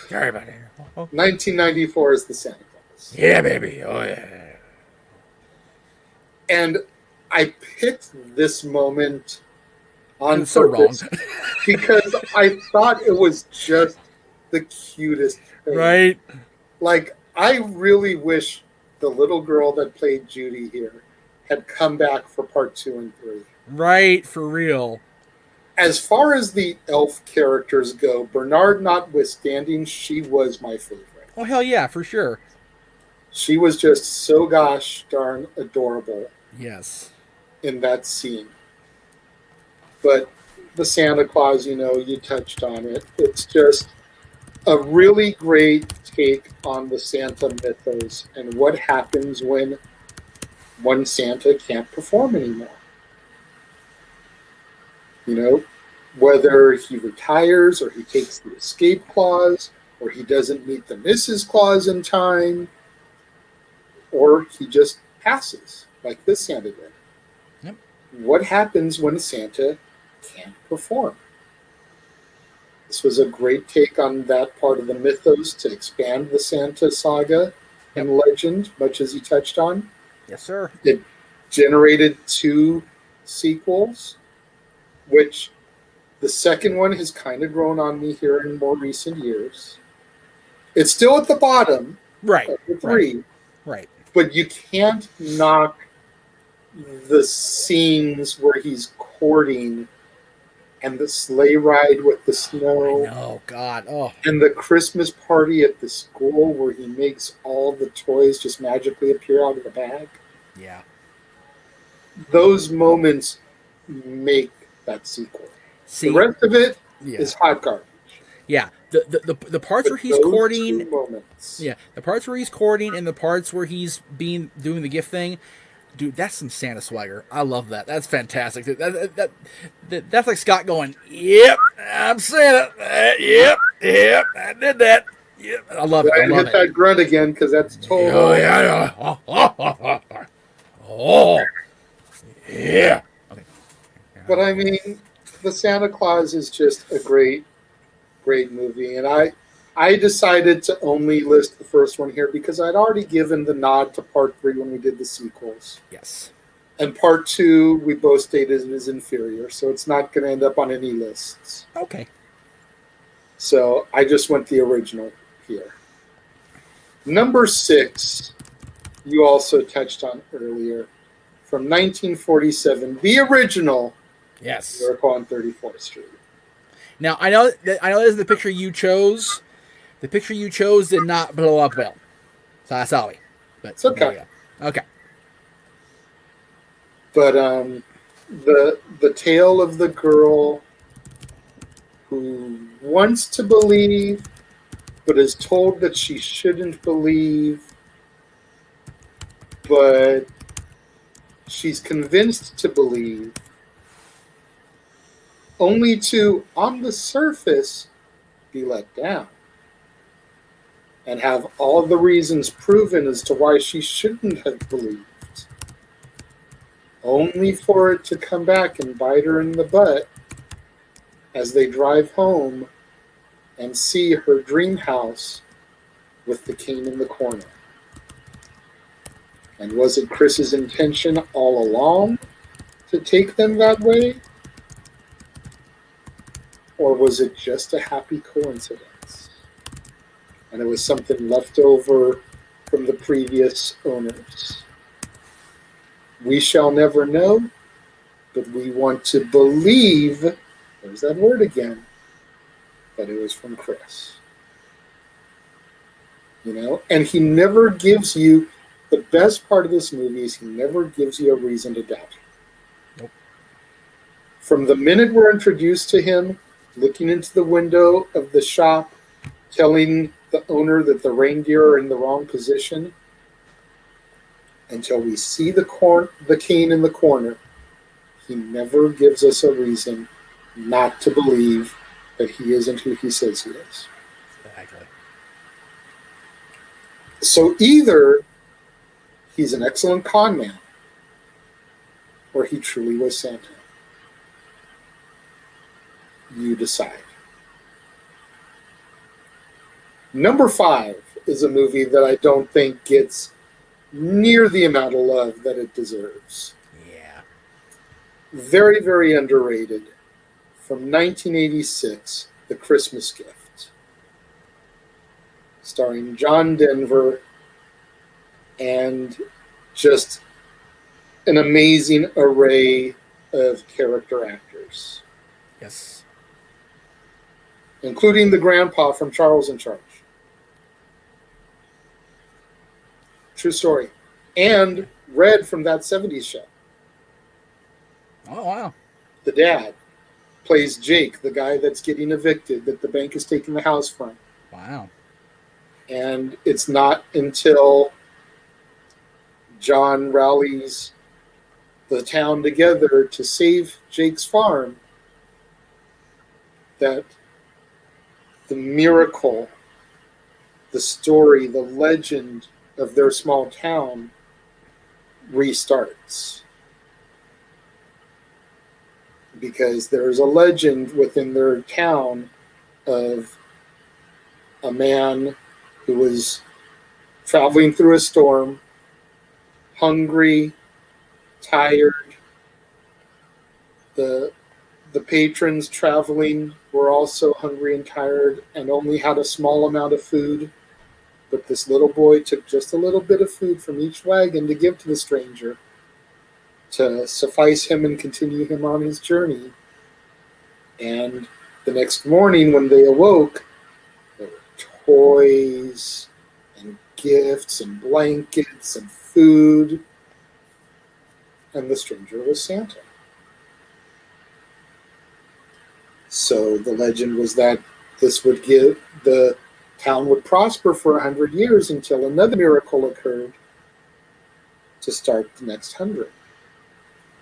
Sorry about it. 1994 is the Santa Claus. Yeah, baby. Oh yeah. And I picked this moment on It's so purpose wrong. because I thought it was just the cutest thing. Right. Like, I really wish the little girl that played Judy here had come back for part 2 and 3. Right, for real. As far as the elf characters go, Bernard notwithstanding, she was my favorite. Oh hell yeah, for sure. She was just so gosh darn adorable Yes. in that scene. But the Santa Claus, you touched on it. It's just a really great take on the Santa mythos and what happens when one Santa can't perform anymore. Whether he retires or he takes the escape clause or he doesn't meet the Mrs. Claus in time or he just passes like this Santa did. Yep. What happens when Santa can't perform? This was a great take on that part of the mythos to expand the Santa saga and legend, much as you touched on. Yes, sir. It generated 2 sequels, which the second one has kind of grown on me here in more recent years. It's still at the bottom Right. of the 3, Right. but you can't knock the scenes where he's courting and the sleigh ride with the snow. Oh God. Oh. And the Christmas party at the school where he makes all the toys just magically appear out of the bag. Yeah. Those moments make that sequel. See, the rest of it is hot garbage. Yeah. The parts where he's those courting. 2 moments. Yeah. The parts where he's courting and the parts where he's doing the gift thing. Dude, that's some Santa swagger. I love that. That's fantastic. That's like Scott going, "Yep, I'm Santa. Yep, I did that. Yep." I love it. I love hit that grunt again because that's total. Oh yeah. Oh yeah. Okay. But I mean, the Santa Claus is just a great movie, and I decided to only list the first one here because I'd already given the nod to part 3 when we did the sequels. Yes. And part 2, we both stated is inferior, so it's not going to end up on any lists. Okay. So I just went the original here. Number 6, you also touched on earlier, from 1947, the original. Yes. Miracle on 34th Street. Now I know this is the picture you chose. The picture you chose did not blow up well. So sorry. But it's okay. Okay. But the tale of the girl who wants to believe but is told that she shouldn't believe, but she's convinced to believe, only to, on the surface, be let down and have all the reasons proven as to why she shouldn't have believed, only for it to come back and bite her in the butt as they drive home and see her dream house with the cane in the corner. And was it Chris's intention all along to take them that way? Or was it just a happy coincidence? And it was something left over from the previous owners. We shall never know, but we want to believe, there's that word again, that it was from Chris. You know, and he never gives you, the best part of this movie is he never gives you a reason to doubt him. Nope. From the minute we're introduced to him, looking into the window of the shop, telling the owner that the reindeer are in the wrong position, until we see the cane in the corner, he never gives us a reason not to believe that he isn't who he says he is. Exactly. So either he's an excellent con man, or he truly was Santa. You decide. Number 5 is a movie that I don't think gets near the amount of love that it deserves. Yeah. Very, very underrated. From 1986, The Christmas Gift. Starring John Denver and just an amazing array of character actors. Yes. Including the grandpa from Charles in Charge. True story. And Red from That 70s Show. Oh, wow. The dad plays Jake, the guy that's getting evicted, that the bank is taking the house from. Wow. And it's not until John rallies the town together to save Jake's farm that the miracle, the story, the legend of their small town restarts. Because there's a legend within their town of a man who was traveling through a storm, hungry, tired. The patrons traveling were also hungry and tired and only had a small amount of food. But this little boy took just a little bit of food from each wagon to give to the stranger to suffice him and continue him on his journey. And the next morning when they awoke, there were toys and gifts and blankets and food. And the stranger was Santa. So the legend was that this would give the town would prosper for 100 years until another miracle occurred to start the next 100.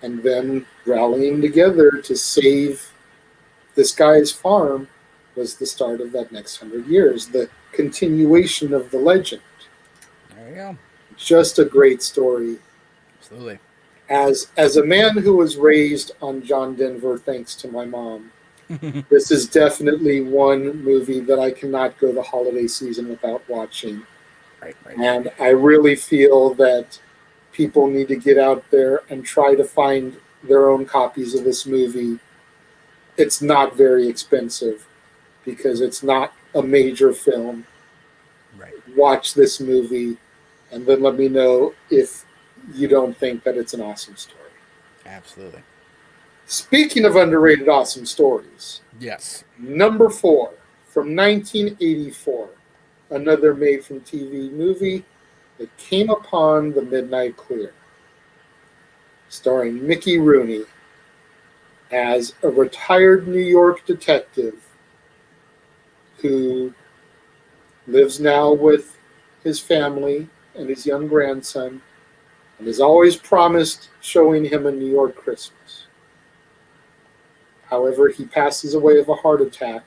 And then rallying together to save this guy's farm was the start of that next 100 years, the continuation of the legend. There you go. Just a great story. Absolutely. As a man who was raised on John Denver, thanks to my mom, this is definitely one movie that I cannot go the holiday season without watching. Right. And I really feel that people need to get out there and try to find their own copies of this movie. It's not very expensive because it's not a major film. Right. Watch this movie and then let me know if you don't think that it's an awesome story. Absolutely. Speaking of underrated awesome stories, Yes. number 4 from 1984, another made-from-TV movie that came upon the midnight clear, starring Mickey Rooney as a retired New York detective who lives now with his family and his young grandson and is always promised showing him a New York Christmas. However, he passes away of a heart attack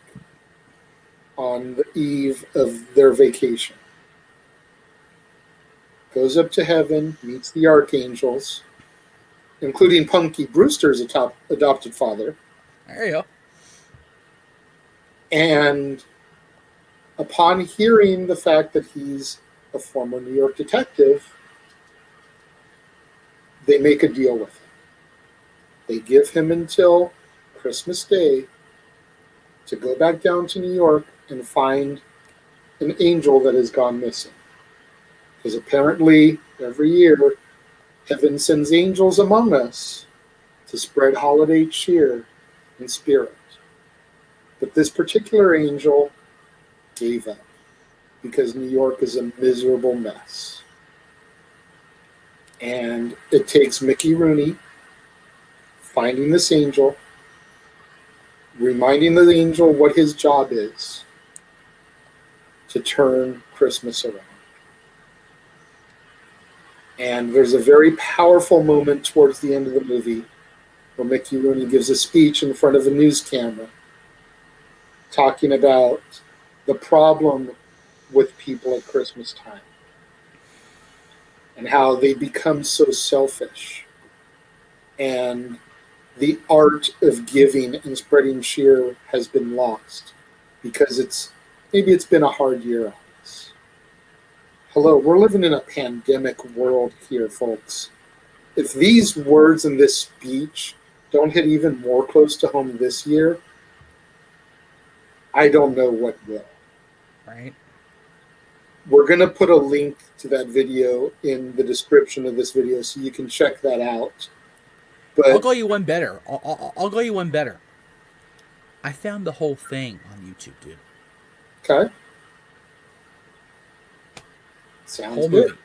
on the eve of their vacation. Goes up to heaven, meets the archangels, including Punky Brewster's adopted father. There you go. And upon hearing the fact that he's a former New York detective, they make a deal with him. They give him until Christmas Day to go back down to New York and find an angel that has gone missing. Because apparently, every year, heaven sends angels among us to spread holiday cheer and spirit. But this particular angel gave up because New York is a miserable mess. And it takes Mickey Rooney finding this angel, reminding the angel what his job is to turn Christmas around. And there's a very powerful moment towards the end of the movie where Mickey Rooney gives a speech in front of a news camera talking about the problem with people at Christmas time and how they become so selfish. And the art of giving and spreading cheer has been lost because it's been a hard year on us. Hello, we're living in a pandemic world here, folks. If these words in this speech don't hit even more close to home this year, I don't know what will. Right. We're going to put a link to that video in the description of this video so you can check that out. But I'll go you one better. I'll go you one better. I found the whole thing on YouTube, dude. okay. Sounds Whole good. movie.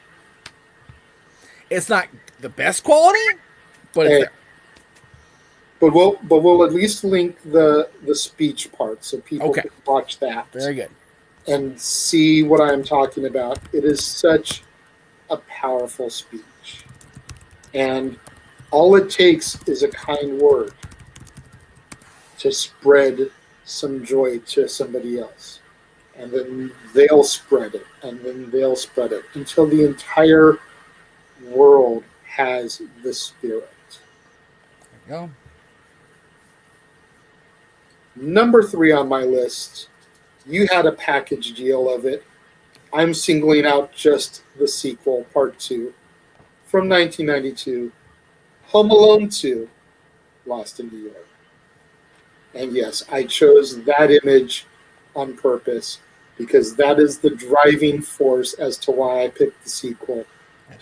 It's not the best quality, but it's there. But we'll at least link the speech part so people can watch that. Very good. And see what I'm talking about. It is such a powerful speech. And all it takes is a kind word to spread some joy to somebody else. And then they'll spread it, and then they'll spread it until the entire world has the spirit. There you go. Number 3 on my list, you had a package deal of it. I'm singling out just the sequel, Part 2, from 1992, Home Alone 2, Lost in New York. And yes, I chose that image on purpose because that is the driving force as to why I picked the sequel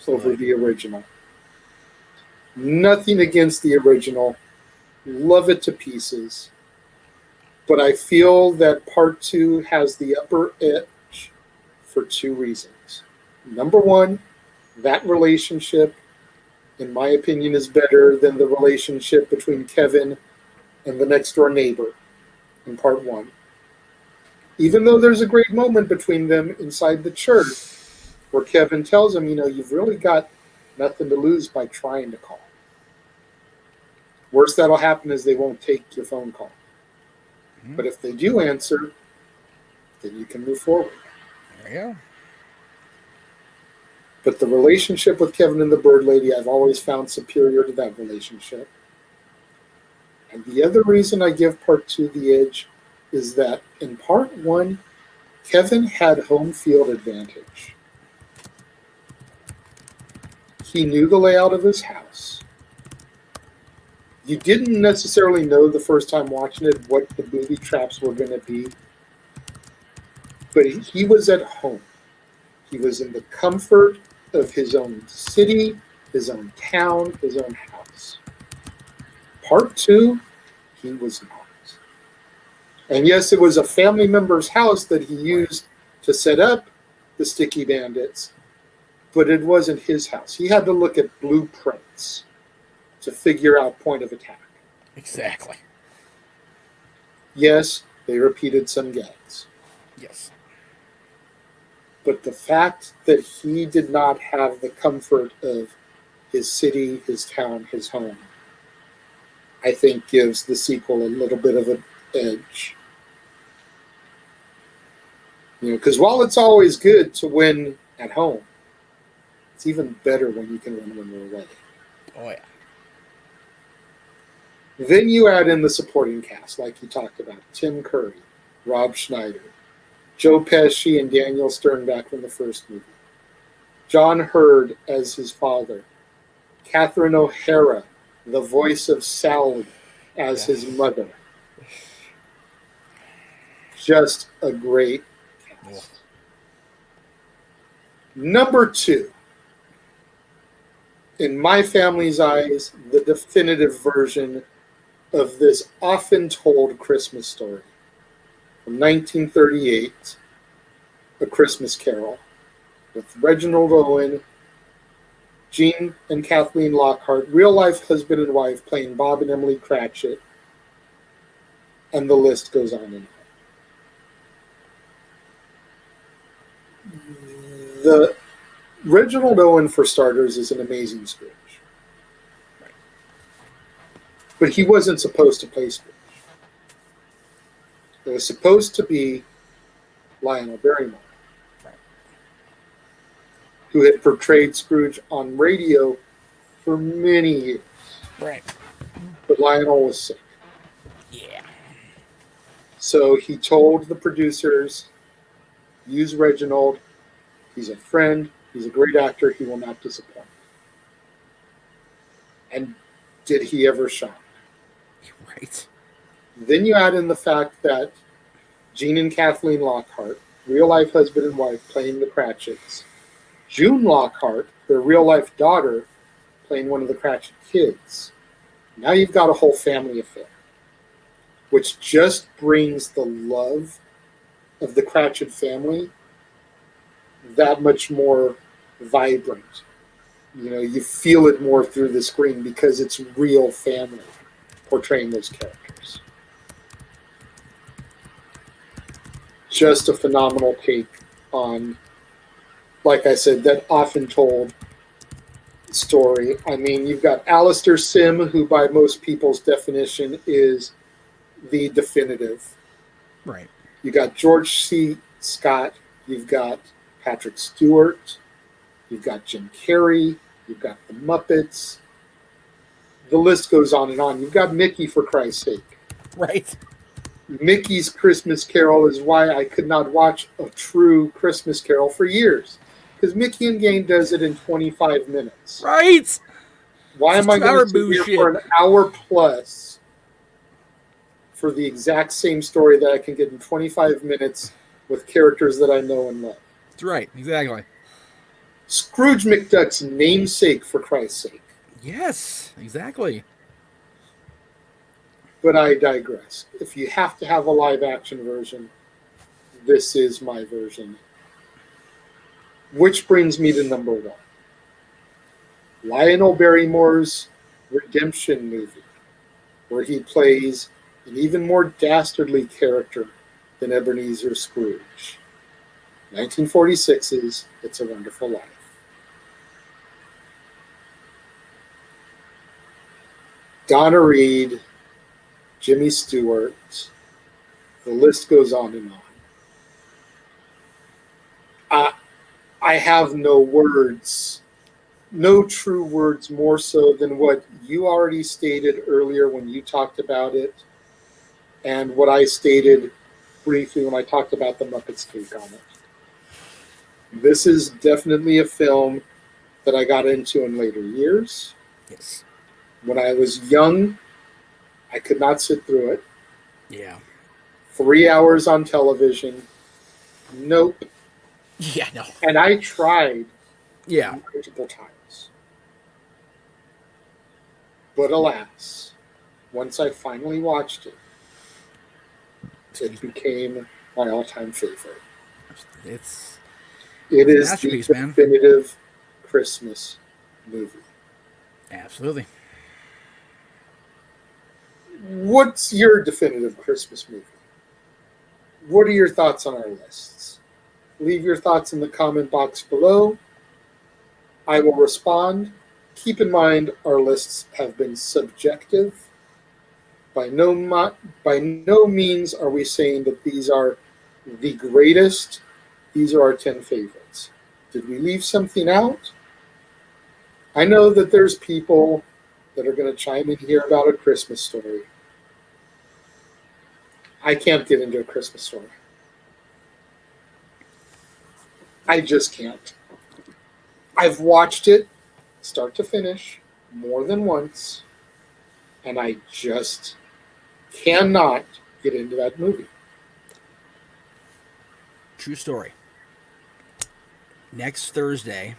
over the original. Nothing against the original. Love it to pieces. But I feel that Part 2 has the upper edge for 2 reasons. Number 1, that relationship, in my opinion, is better than the relationship between Kevin and the next door neighbor in Part 1. Even though there's a great moment between them inside the church where Kevin tells him, you've really got nothing to lose by trying to call. Worst that'll happen is they won't take your phone call. Mm-hmm. But if they do answer, then you can move forward. There you go. But the relationship with Kevin and the Bird Lady, I've always found superior to that relationship. And the other reason I give Part 2 the edge is that in Part 1, Kevin had home field advantage. He knew the layout of his house. You didn't necessarily know the first time watching it what the booby traps were going to be. But he was at home. He was in the comfort of his own city, his own town, his own house. Part 2, he was not. And yes, it was a family member's house that he used to set up the sticky bandits, but it wasn't his house. He had to look at blueprints to figure out point of attack. Exactly. Yes, they repeated some gags. Yes. But the fact that he did not have the comfort of his city, his town, his home, I think gives the sequel a little bit of an edge. Because while it's always good to win at home, it's even better when you can win when you're away. Oh, yeah. Then you add in the supporting cast, like you talked about. Tim Curry, Rob Schneider, Joe Pesci and Daniel Sternbach from the first movie. John Hurd as his father. Catherine O'Hara, the voice of Sally, as his mother. Just a great cast. Number 2, in my family's eyes, the definitive version of this often told Christmas story from 1938, A Christmas Carol, with Reginald Owen, Gene and Kathleen Lockhart, real-life husband and wife playing Bob and Emily Cratchit, and the list goes on and on. The Reginald Owen, for starters, is an amazing Scrooge. But he wasn't supposed to play Scrooge. It was supposed to be Lionel Barrymore, who had portrayed Scrooge on radio for many years. Right. But Lionel was sick. Yeah. So he told the producers, use Reginald. He's a friend. He's a great actor. He will not disappoint. And did he ever shine? Right. Then you add in the fact that Gene and Kathleen Lockhart, real-life husband and wife, playing the Cratchits. June Lockhart, their real-life daughter, playing one of the Cratchit kids. Now you've got a whole family affair, which just brings the love of the Cratchit family that much more vibrant. You know, you feel it more through the screen because it's real family portraying those characters. Just a phenomenal take on, like I said, that often told story. I mean, you've got Alistair Sim, who by most people's definition is the definitive. Right. You got George C. Scott. You've got Patrick Stewart. You've got Jim Carrey. You've got the Muppets. The list goes on and on. You've got Mickey, for Christ's sake. Right. Mickey's Christmas Carol is why I could not watch a true Christmas Carol for years. Because Mickey and Game does it in 25 minutes. Right. Why am I going to sit bullshit here for an hour plus for the exact same story that I can get in 25 minutes with characters that I know and love? That's right. Exactly. Scrooge McDuck's namesake, for Christ's sake. Yes. Exactly. But I digress. If you have to have a live action version, this is my version. Which brings me to number 1. Lionel Barrymore's redemption movie, where he plays an even more dastardly character than Ebenezer Scrooge. 1946's It's a Wonderful Life. Donna Reed, Jimmy Stewart, the list goes on and on. I have no words, no true words more so than what you already stated earlier when you talked about it, and what I stated briefly when I talked about the Muppets take on it. This is definitely a film that I got into in later years. Yes. When I was young, I could not sit through it. Yeah. 3 hours on television. Nope. Yeah, no. And I tried multiple times. But alas, once I finally watched it, it became my all-time favorite. It is the definitive Christmas movie. Absolutely. What's your definitive Christmas movie? What are your thoughts on our lists? Leave your thoughts in the comment box below. I will respond. Keep in mind our lists have been subjective. By no means are we saying that these are the greatest. These are our 10 favorites. Did we leave something out? I know that there's people that are going to chime in here about A Christmas Story. I can't get into A Christmas Story. I just can't. I've watched it start to finish more than once, and I just cannot get into that movie. True story. next Thursday,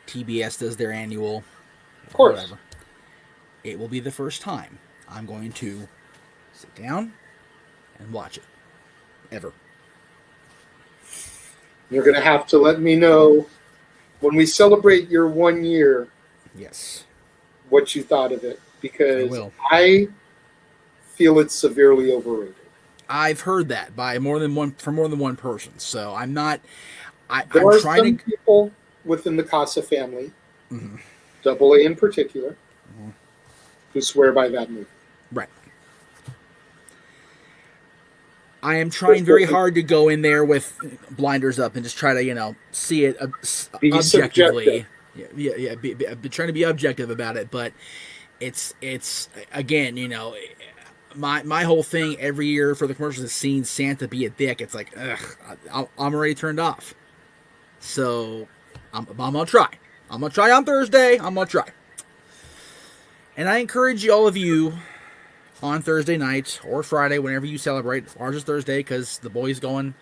TBS does their annual, Of course. whatever. It will be the first time I'm going to sit down and watch it. Ever. You're going to have to let me know when we celebrate your 1 year. Yes. What you thought of it, because I feel it's severely overrated. I've heard that from more than one person. So I'm not. There are some people within the Casa family, Double A in particular, who swear by that movie. Right. I am trying very hard to go in there with blinders up and just try to, see it objectively. Yeah. Be trying to be objective about it, but it's again, my whole thing every year for the commercials is seeing Santa be a dick. It's like, ugh, I'm already turned off. So I'm gonna try. I'm gonna try on Thursday. I'm gonna try. And I encourage all of you on Thursday night or Friday, whenever you celebrate. Ours is Thursday because the boy's going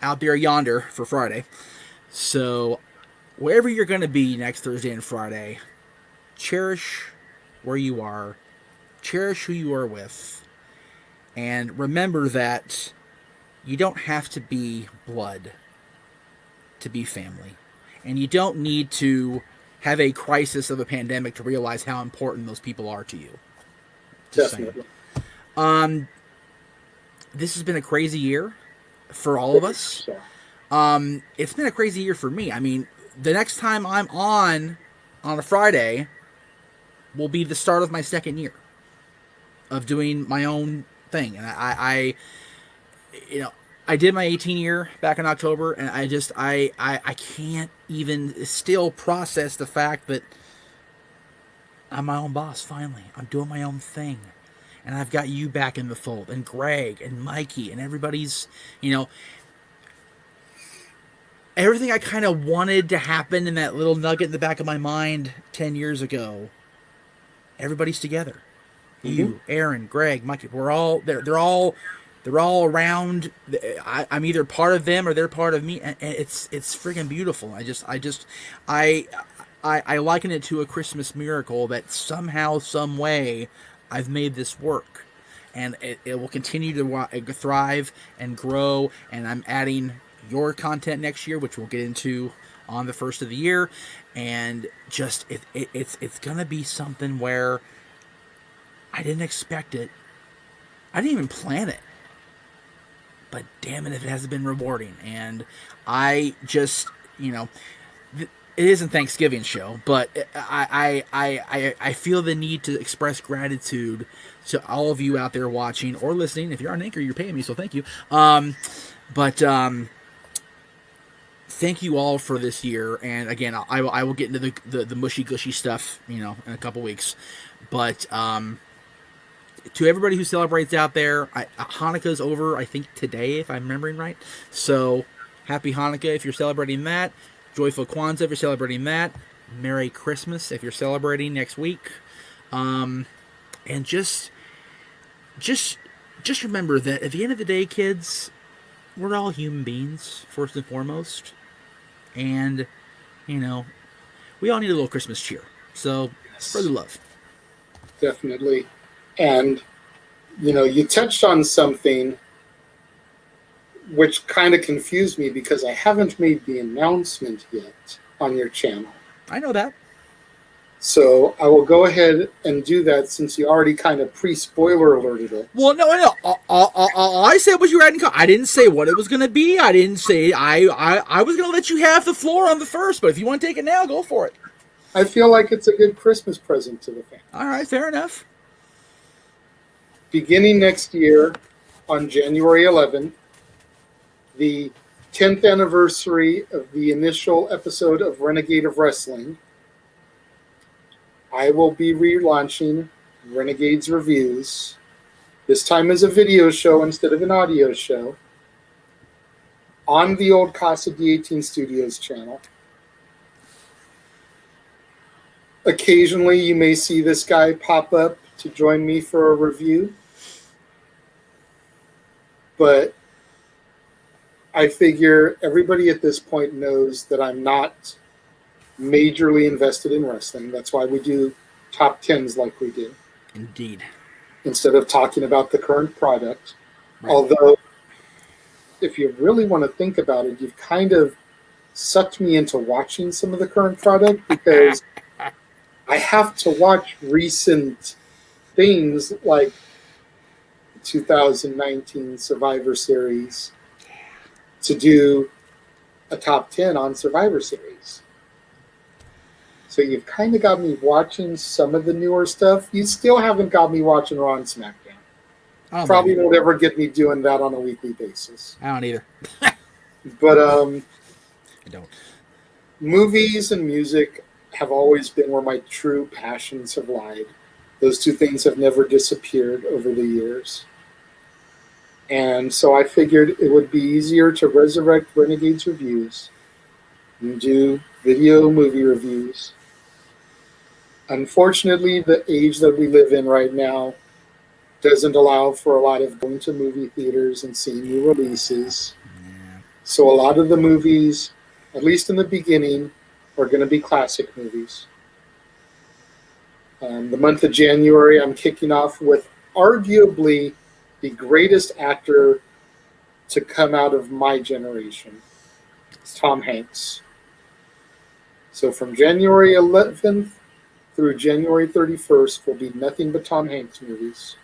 out there yonder for Friday. So wherever you're going to be next Thursday and Friday, cherish where you are, cherish who you are with, and remember that you don't have to be blood to be family. And you don't need to have a crisis of a pandemic to realize how important those people are to you. Definitely. This has been a crazy year for all of us. It's been a crazy year for me. I mean, the next time I'm on a Friday will be the start of my second year of doing my own thing. And I did my 18 year back in October, and I can't even still process the fact that I'm my own boss finally. I'm doing my own thing. And I've got you back in the fold, and Greg and Mikey and everybody's, everything I kind of wanted to happen in that little nugget in the back of my mind 10 years ago. Everybody's together. You, Aaron, Greg, Mikey, we're all there. They're all around. I'm either part of them or they're part of me, and it's friggin' beautiful. I liken it to a Christmas miracle that somehow, some way, I've made this work, and it will continue to thrive and grow. And I'm adding your content next year, which we'll get into on the first of the year, and just it's gonna be something where I didn't expect it. I didn't even plan it. But damn it if it hasn't been rewarding. And I just, it isn't Thanksgiving show, but I feel the need to express gratitude to all of you out there watching or listening. If you're on Anchor, you're paying me, so thank you. Thank you all for this year. And again, I will get into the mushy gushy stuff, in a couple weeks. But to everybody who celebrates out there, Hanukkah's over, I think, today, if I'm remembering right. So, happy Hanukkah if you're celebrating that. Joyful Kwanzaa if you're celebrating that. Merry Christmas if you're celebrating next week. And just remember that at the end of the day, kids, we're all human beings, first and foremost. And, we all need a little Christmas cheer. So, spread the love. Definitely. And, you touched on something which kind of confused me because I haven't made the announcement yet on your channel. I know that. So I will go ahead and do that since you already kind of pre-spoiler alerted it. Well, no. All I said was you were adding. I didn't say what it was going to be. I didn't say I was going to let you have the floor on the first. But if you want to take it now, go for it. I feel like it's a good Christmas present to the family. All right, fair enough. Beginning next year, on January 11th, the 10th anniversary of the initial episode of Renegade of Wrestling, I will be relaunching Renegade's Reviews, this time as a video show instead of an audio show, on the old Casa D18 Studios channel. Occasionally, you may see this guy pop up to join me for a review. But I figure everybody at this point knows that I'm not majorly invested in wrestling. That's why we do top tens like we do, Indeed. instead of talking about the current product. Right. Although, if you really want to think about it, you've kind of sucked me into watching some of the current product because I have to watch recent things like the 2019 Survivor Series to do a top 10 on Survivor Series. So you've kind of got me watching some of the newer stuff. You still haven't got me watching Raw and SmackDown. Probably won't ever get me doing that on a weekly basis. I don't either. But I don't. movies and music have always been where my true passions have lied. Those two things have never disappeared over the years. And so I figured it would be easier to resurrect Renegades reviews and do video movie reviews. Unfortunately, the age that we live in right now doesn't allow for a lot of going to movie theaters and seeing new releases. Yeah. So a lot of the movies, at least in the beginning, are going to be classic movies. The month of January, I'm kicking off with arguably the greatest actor to come out of my generation, Tom Hanks. So from January 11th through January 31st will be nothing but Tom Hanks movies.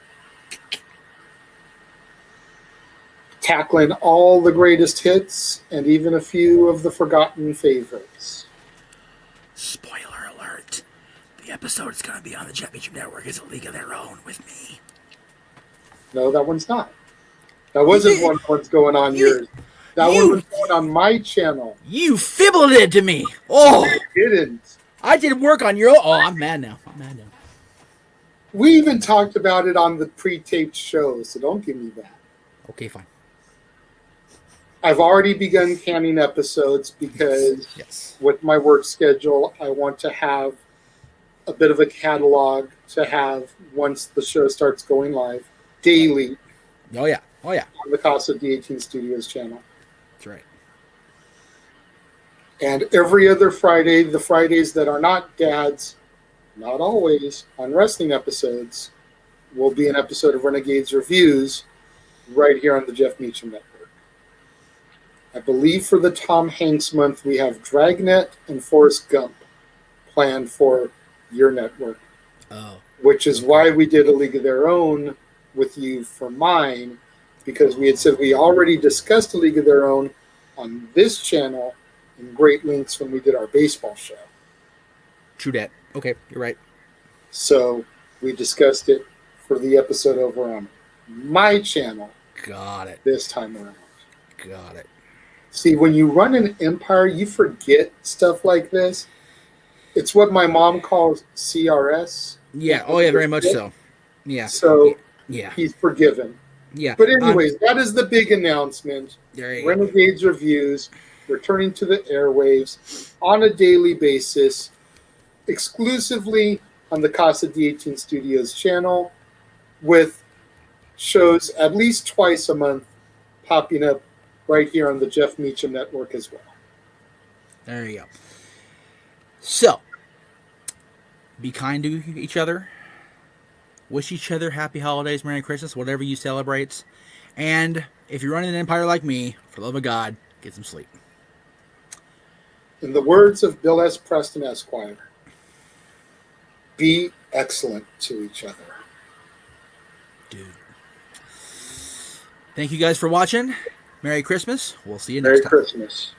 Tackling all the greatest hits and even a few of the forgotten favorites. Spoiler alert. The episode's going to be on the Jeff Meacham Network as a league of their own with me. No, that one's not. That wasn't one of what's going on yours. That one was going on my channel. You fibbled it to me. Oh, I didn't. I did work on your... Oh, I'm mad now. We even talked about it on the pre-taped show, so don't give me that. Okay, fine. I've already begun canning episodes because with my work schedule, I want to have a bit of a catalog to have once the show starts going live daily. Oh, yeah. On the Casa D18 Studios channel. That's right. And every other Friday, the Fridays that are not dads, not always, on wrestling episodes, will be an episode of Renegades Reviews right here on the Jeff Meacham Network. I believe for the Tom Hanks month, we have Dragnet and Forrest Gump planned for your network. Oh. Which is why we did A League of Their Own with you for mine, because we had said we already discussed A League of Their Own on this channel in great lengths when we did our baseball show. True that. Okay, you're right. So we discussed it for the episode over on my channel. Got it. This time around. Got it. See, when you run an empire, you forget stuff like this. It's what my mom calls CRS. Yeah. Oh, yeah, very much so. Yeah. So yeah, he's forgiven. Yeah. But anyways, that is the big announcement. Renegades Reviews returning to the airwaves on a daily basis, exclusively on the Casa D18 Studios channel, with shows at least twice a month popping up right here on the Jeff Meacham Network as well. There you go. So, be kind to each other. Wish each other happy holidays, Merry Christmas, whatever you celebrate. And if you're running an empire like me, for the love of God, get some sleep. In the words of Bill S. Preston, Esquire, be excellent to each other. Dude. Thank you guys for watching. Merry Christmas. We'll see you next time. Merry Christmas.